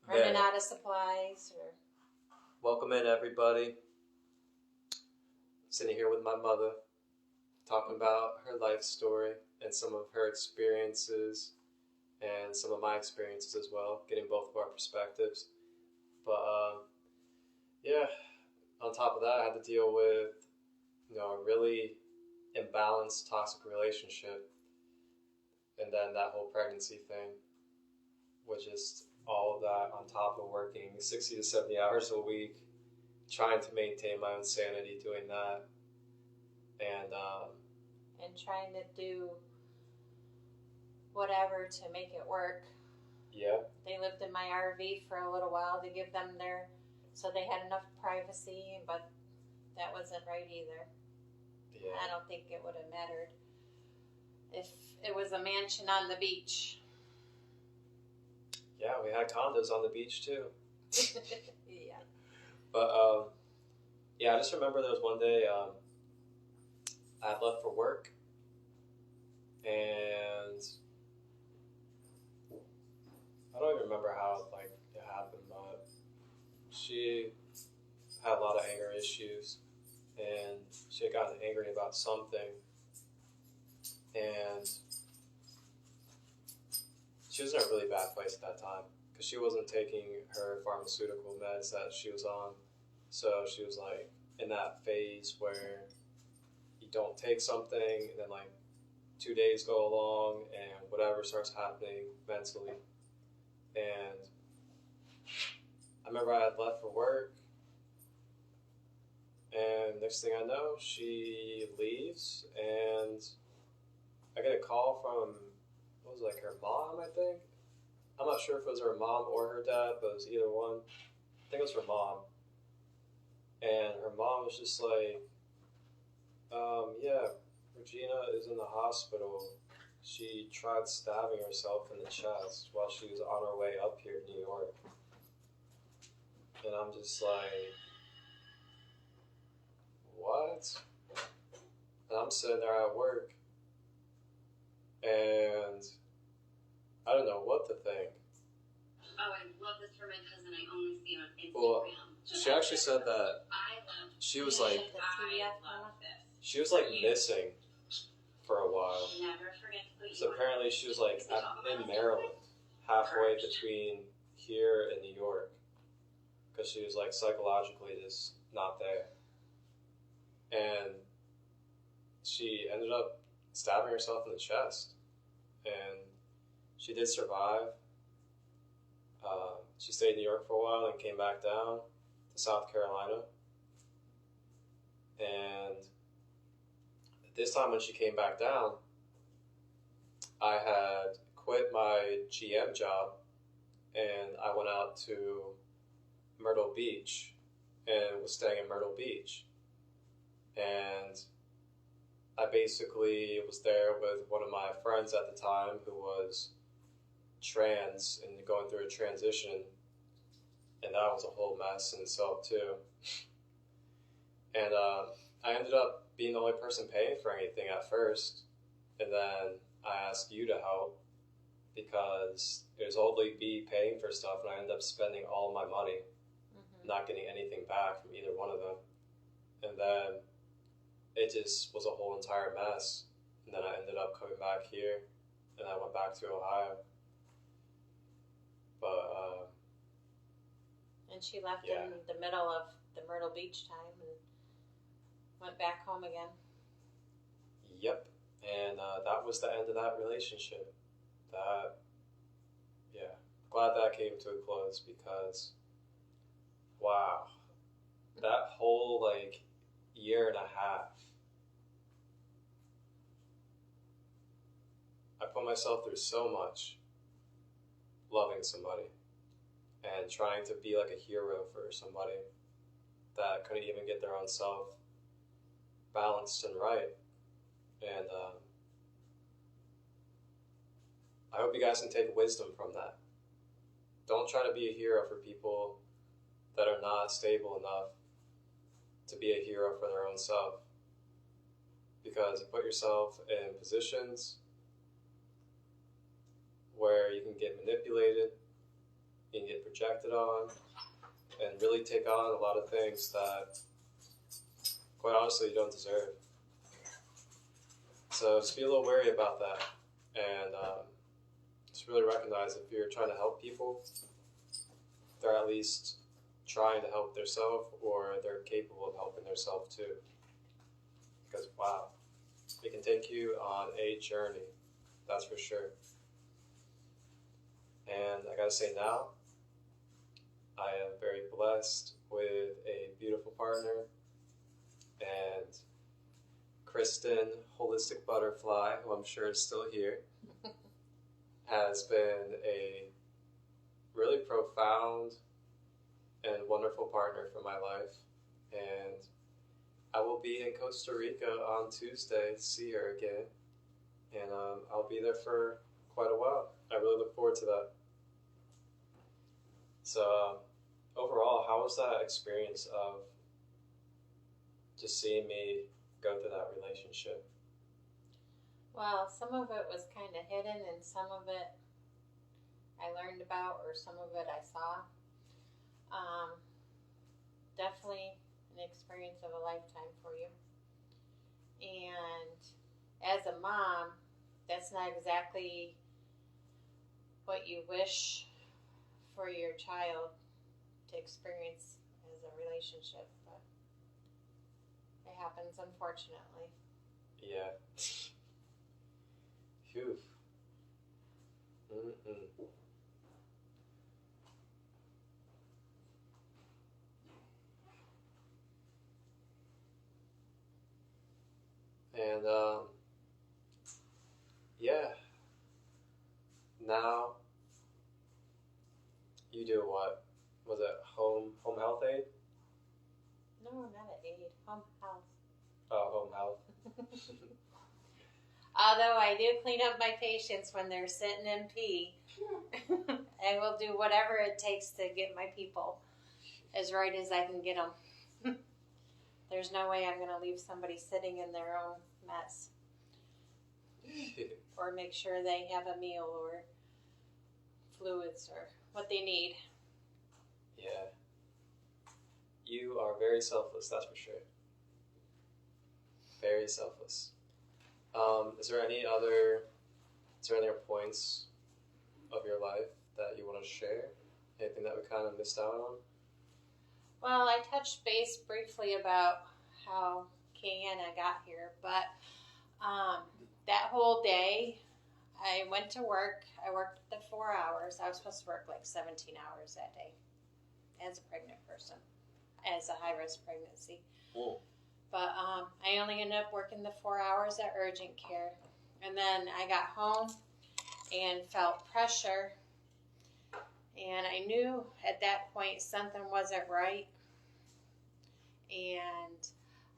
running out of supplies. Or welcome in, everybody. Sitting here with my mother, talking about her life story and some of her experiences and some of my experiences as well, getting both of our perspectives. But on top of that, I had to deal with a really imbalanced, toxic relationship, and then that whole pregnancy thing, which is all of that on top of working 60 to 70 hours a week, trying to maintain my own sanity doing that, and trying to do whatever to make it work. Yeah. They lived in my RV for a little while to give them so they had enough privacy, but that wasn't right either. Yeah. I don't think it would have mattered if it was a mansion on the beach. Yeah, we had condos on the beach too. Yeah. But I just remember there was one day I had left for work, and issues, and she had gotten angry about something, and she was in a really bad place at that time because she wasn't taking her pharmaceutical meds that she was on. So she was like in that phase where you don't take something, and then like 2 days go along, and whatever starts happening mentally. And I remember I had left for work, and next thing I know, she leaves, and I get a call from, what was it, like her mom, I think? I'm not sure if it was her mom or her dad, but it was either one. I think it was her mom. And her mom was just like, yeah, Regina is in the hospital. She tried stabbing herself in the chest while she was on her way up here to New York. And I'm just like, what? And I'm sitting there at work, and I don't know what to think. Oh, I love this for my cousin. I only see him on Instagram. Well, she actually said that she was like, she was like missing for a while. Never forget to put So apparently she was like in Maryland, halfway between here and New York, because she was like psychologically just not there. And she ended up stabbing herself in the chest, and she did survive. She stayed in New York for a while and came back down to South Carolina. And this time when she came back down, I had quit my GM job, and I went out to Myrtle Beach and was staying in Myrtle Beach. And I basically was there with one of my friends at the time who was trans and going through a transition, and that was a whole mess in itself too. And I ended up being the only person paying for anything at first, and then I asked you to help because it was only me paying for stuff, and I ended up spending all of my money, not getting anything back from either one of them. And then it just was a whole entire mess. And then I ended up coming back here, and I went back to Ohio. But and she left yeah. in the middle of the Myrtle Beach time and went back home again. Yep. And that was the end of that relationship. That, yeah, glad that came to a close because, wow, that whole like year and a half, I put myself through so much loving somebody and trying to be like a hero for somebody that couldn't even get their own self balanced and right. And I hope you guys can take wisdom from that. Don't try to be a hero for people that are not stable enough to be a hero for their own self. Because you put yourself in positions where you can get manipulated, you can get projected on, and really take on a lot of things that, quite honestly, you don't deserve. So just be a little wary about that, and just really recognize if you're trying to help people, they're at least trying to help themselves, or they're capable of helping themselves too. Because wow, it can take you on a journey, that's for sure. And I gotta say now, I am very blessed with a beautiful partner, and Kristen, Holistic Butterfly, who I'm sure is still here, has been a really profound and wonderful partner for my life. And I will be in Costa Rica on Tuesday to see her again. And I'll be there for quite a while. I really look forward to that. So overall, how was that experience of just seeing me go through that relationship? Well, some of it was kind of hidden, and some of it I learned about, or some of it I saw. Definitely an experience of a lifetime for you. And as a mom, that's not exactly what you wish for your child to experience as a relationship, but it happens, unfortunately. Yeah. Phew. Mm-mm. And yeah. Now you do what? Was it home health aid? No, not an aid. Home health. Oh, home health. Although I do clean up my patients when they're sitting in pee. I will do whatever it takes to get my people as right as I can get them. There's no way I'm going to leave somebody sitting in their own mess. Or make sure they have a meal or fluids or what they need. Yeah. You are very selfless, that's for sure. Very selfless. Is there any other points of your life that you want to share? Anything that we kind of missed out on? Well, I touched base briefly about how Kiana got here, but that whole day, I went to work. I worked the 4 hours. I was supposed to work like 17 hours that day as a pregnant person, as a high-risk pregnancy. Mm. But I only ended up working the 4 hours at urgent care. And then I got home and felt pressure. And I knew at that point something wasn't right. And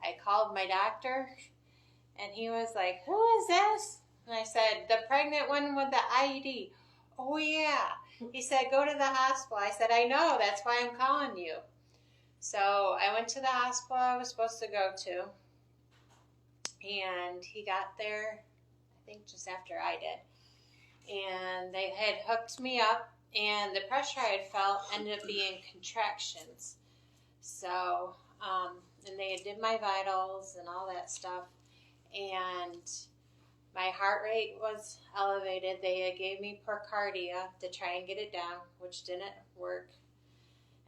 I called my doctor. And he was like, "Who is this?" And I said, "The pregnant one with the IUD." "Oh, yeah." He said, "Go to the hospital." I said, "I know. That's why I'm calling you." So I went to the hospital I was supposed to go to. And he got there, I think just after I did. And they had hooked me up. And the pressure I had felt ended up being contractions. So, and they did my vitals and all that stuff. And my heart rate was elevated. They gave me Percardia to try and get it down, which didn't work.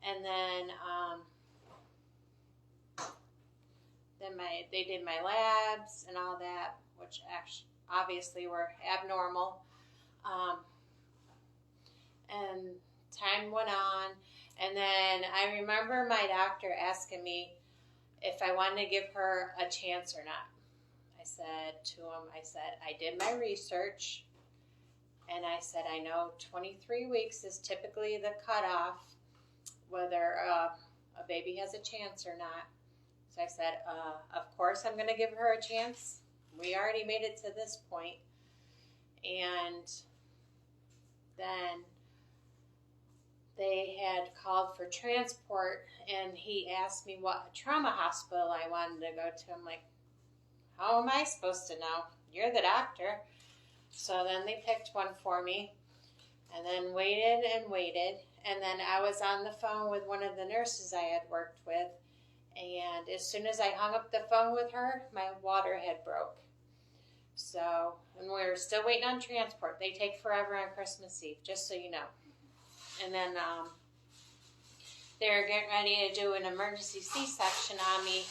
And then they did my labs and all that, which actually obviously were abnormal. And time went on. And then I remember my doctor asking me if I wanted to give her a chance or not. I said to him, I did my research, and I said, I know 23 weeks is typically the cutoff, whether a baby has a chance or not. So I said, of course I'm going to give her a chance. We already made it to this point. And then they had called for transport, and he asked me what trauma hospital I wanted to go to. I'm like, how am I supposed to know? You're the doctor. So then they picked one for me, and then waited and waited. And then I was on the phone with one of the nurses I had worked with, and as soon as I hung up the phone with her, my water had broke. So, and we were still waiting on transport. They take forever on Christmas Eve, just so you know. And then they were getting ready to do an emergency C-section on me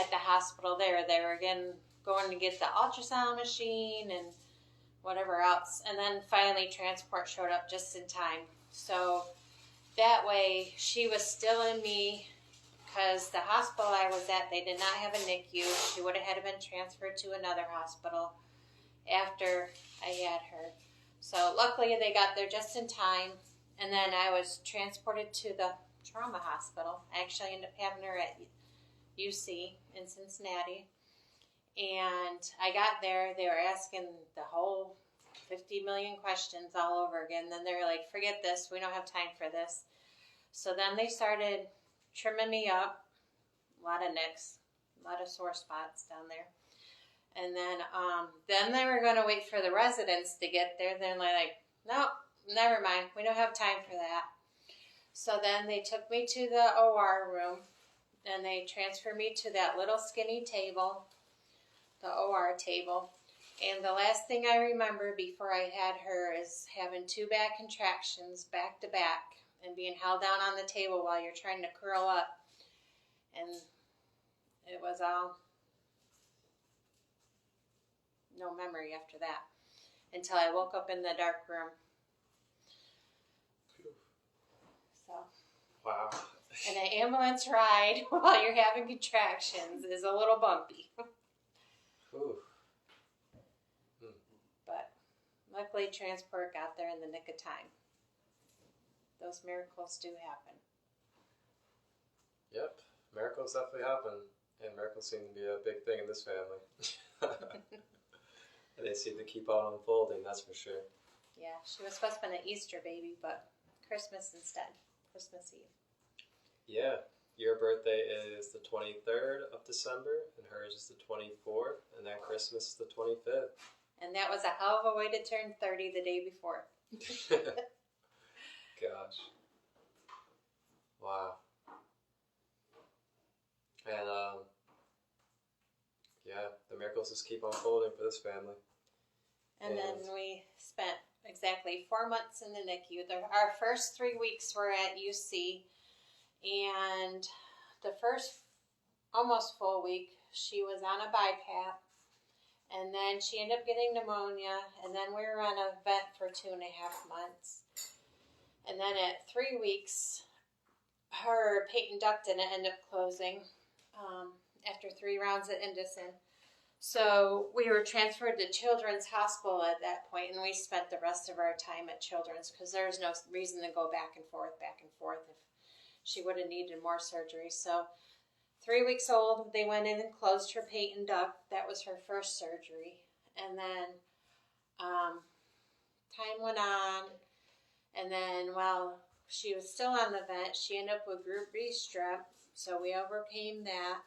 at the hospital there. They were going to get the ultrasound machine and whatever else. And then finally transport showed up just in time. So that way she was still in me, because the hospital I was at, they did not have a NICU. She would have had been transferred to another hospital after I had her. So luckily they got there just in time. And then I was transported to the trauma hospital. I actually ended up having her at UC in Cincinnati. And I got there, they were asking the whole 50 million questions all over again. Then they were like, forget this, we don't have time for this. So then they started trimming me up. A lot of nicks, a lot of sore spots down there. And then they were going to wait for the residents to get there. Then they're like, no, never mind, we don't have time for that. So then they took me to the OR room. and they transferred me to that little skinny table, the OR table. And the last thing I remember before I had her is having 2 bad contractions back to back and being held down on the table while you're trying to curl up. And it was all no memory after that until I woke up in the dark room. So. Wow. And an ambulance ride while you're having contractions is a little bumpy. Ooh. But luckily transport got there in the nick of time. Those miracles do happen. Yep. Miracles definitely happen. And miracles seem to be a big thing in this family. And they seem to keep on unfolding, that's for sure. Yeah, she was supposed to be an Easter baby, but Christmas instead. Christmas Eve. Yeah. Your birthday is the 23rd of December, and hers is the 24th, and then Christmas is the 25th. And that was a hell of a way to turn 30 the day before. Gosh. Wow. And, yeah, the miracles just keep unfolding for this family. And then we spent exactly 4 months in the NICU. Our first 3 weeks were at UC, and the first almost full week, she was on a BiPAP, and then she ended up getting pneumonia, and then we were on a vent for 2.5 months. And then at 3 weeks, her patent duct didn't end up closing after 3 rounds at Indocin. So we were transferred to Children's Hospital at that point, and we spent the rest of our time at Children's because there was no reason to go back and forth if she would have needed more surgery. So 3 weeks old, they went in and closed her patent duct. That was her first surgery. And then time went on, and then while she was still on the vent, she ended up with group B strep, so we overcame that.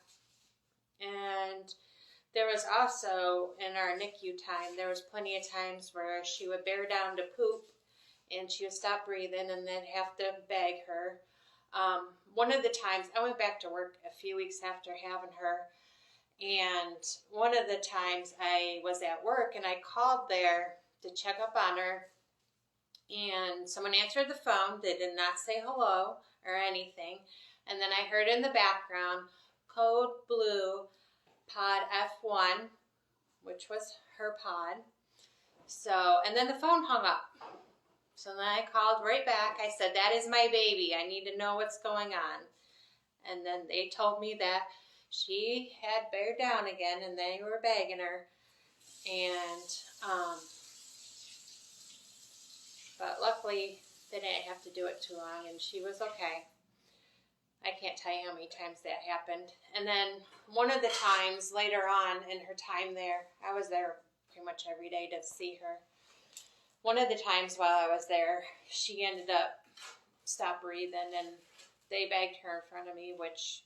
And there was also, in our NICU time, there was plenty of times where she would bear down to poop, and she would stop breathing, and they'd have to bag her. One of the times, I went back to work a few weeks after having her, and one of the times I was at work, and I called there to check up on her, and someone answered the phone. They did not say hello or anything, and then I heard in the background, code blue, pod F1, which was her pod. So, and then the phone hung up. So then I called right back. I said, that is my baby. I need to know what's going on. And then they told me that she had bared down again, and they were bagging her. And, but luckily they didn't have to do it too long, and she was okay. I can't tell you how many times that happened. And then one of the times later on in her time there, I was there pretty much every day to see her. One of the times while I was there, she ended up stopped breathing, and they bagged her in front of me, which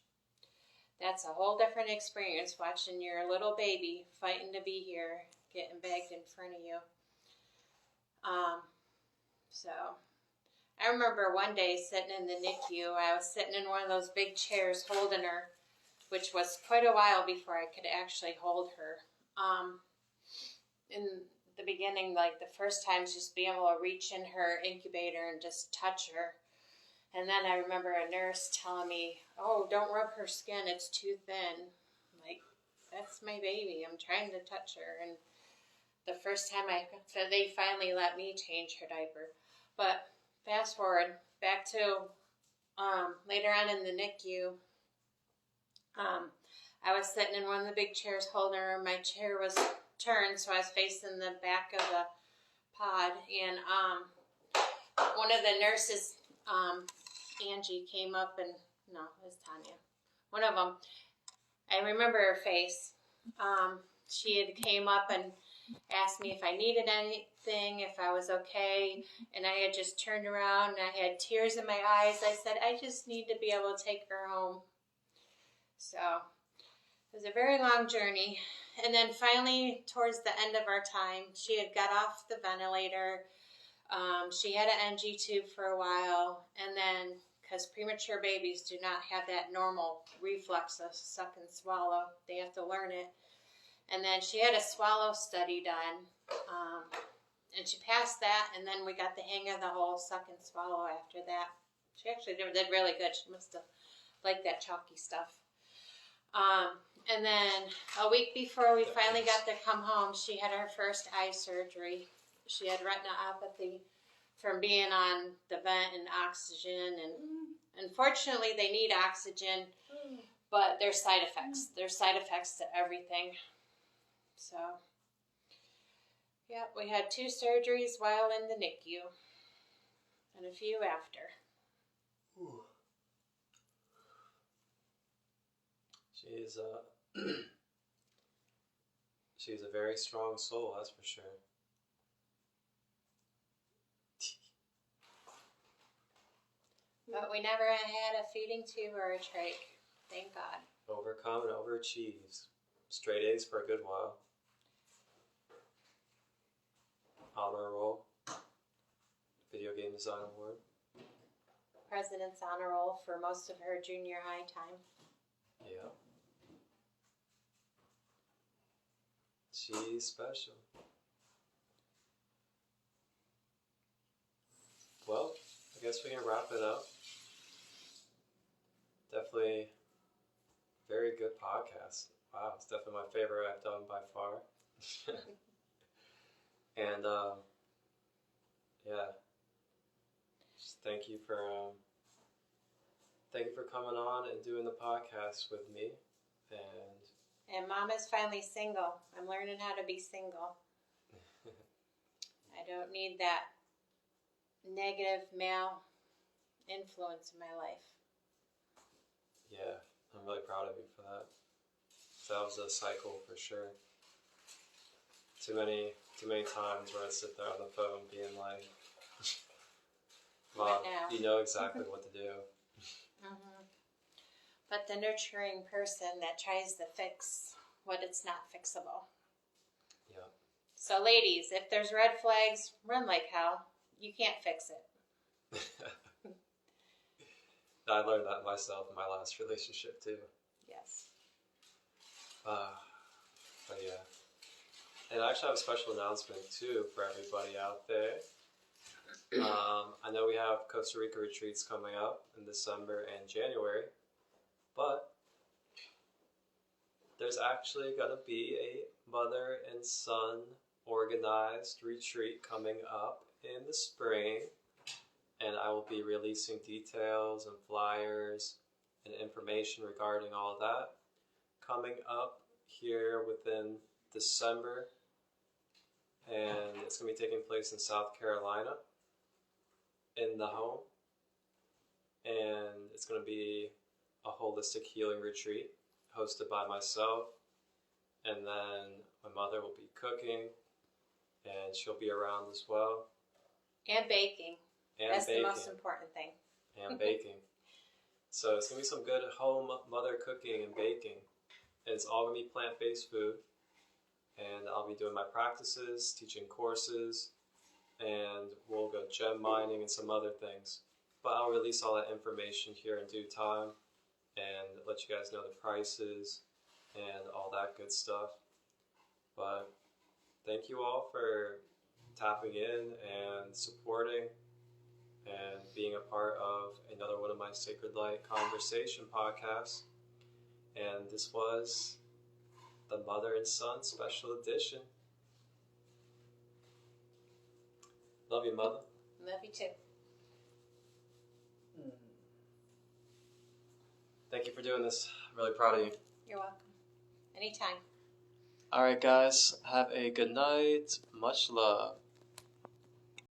that's a whole different experience, watching your little baby fighting to be here, getting bagged in front of you. So I remember one day sitting in the NICU, I was sitting in one of those big chairs holding her, which was quite a while before I could actually hold her. In the beginning, like the first times, just being able to reach in her incubator and just touch her. And then I remember a nurse telling me, oh, don't rub her skin, it's too thin. I'm like, that's my baby, I'm trying to touch her. And the first time they finally let me change her diaper. But fast forward back to later on in the NICU, I was sitting in one of the big chairs holding her. My chair was turned, so I was facing the back of the pod, and one of the nurses, Angie, came up and, no, it was Tanya. One of them, I remember her face. She had came up and asked me if I needed anything, if I was okay, and I had just turned around and I had tears in my eyes. I said, I just need to be able to take her home. So it was a very long journey. And then finally, towards the end of our time, she had got off the ventilator. She had an NG tube for a while, and then because premature babies do not have that normal reflex of suck and swallow. They have to learn it. And then she had a swallow study done, and she passed that, and then we got the hang of the whole suck and swallow after that. She actually did really good. She must have liked that chalky stuff. And then a week before we finally got to come home, she had her first eye surgery. She had retinopathy from being on the vent and oxygen, and unfortunately they need oxygen, but there's side effects. There's side effects to everything. So, yeah, we had 2 surgeries while in the NICU and a few after. Ooh. She's a very strong soul, that's for sure. But we never had a feeding tube or a trach. Thank God. Overcome and overachieves. Straight A's for a good while. Honor roll. Video Game Design Award. President's honor roll for most of her junior high time. Yeah. She's special. Well, I guess we can wrap it up. Definitely very good podcast. Wow, it's definitely my favorite I've done by far. And yeah, just thank you for coming on and doing the podcast with me. And Mama's finally single. I'm learning how to be single. I don't need that negative male influence in my life. Yeah, I'm really proud of you for that. So that was a cycle for sure. Too many times where I sit there on the phone being like, Mom, you know exactly what to do. Mm-hmm. But the nurturing person that tries to fix what it's not fixable. Yeah. So ladies, if there's red flags, run like hell. You can't fix it. I learned that myself in my last relationship too. Yes. But yeah. And I actually have a special announcement too for everybody out there. I know we have Costa Rica retreats coming up in December and January, but there's actually going to be a mother and son organized retreat coming up in the spring, and I will be releasing details and flyers and information regarding all of that coming up here within December, and it's going to be taking place in South Carolina in the home, and it's going to be a holistic healing retreat hosted by myself, and then my mother will be cooking, and she'll be around as well. And baking. That's the most important thing. And baking. So it's going to be some good home mother cooking and baking. And it's all going to be plant-based food. And I'll be doing my practices, teaching courses, and we'll go gem mining and some other things. But I'll release all that information here in due time and let you guys know the prices and all that good stuff. But thank you all for tapping in and supporting and being a part of another one of my Sacred Light Conversation podcasts. And this was the Mother and Son Special Edition. Love you, Mother. Love you too. Thank you for doing this. I'm really proud of you. You're welcome. Anytime. Alright guys, have a good night. Much love.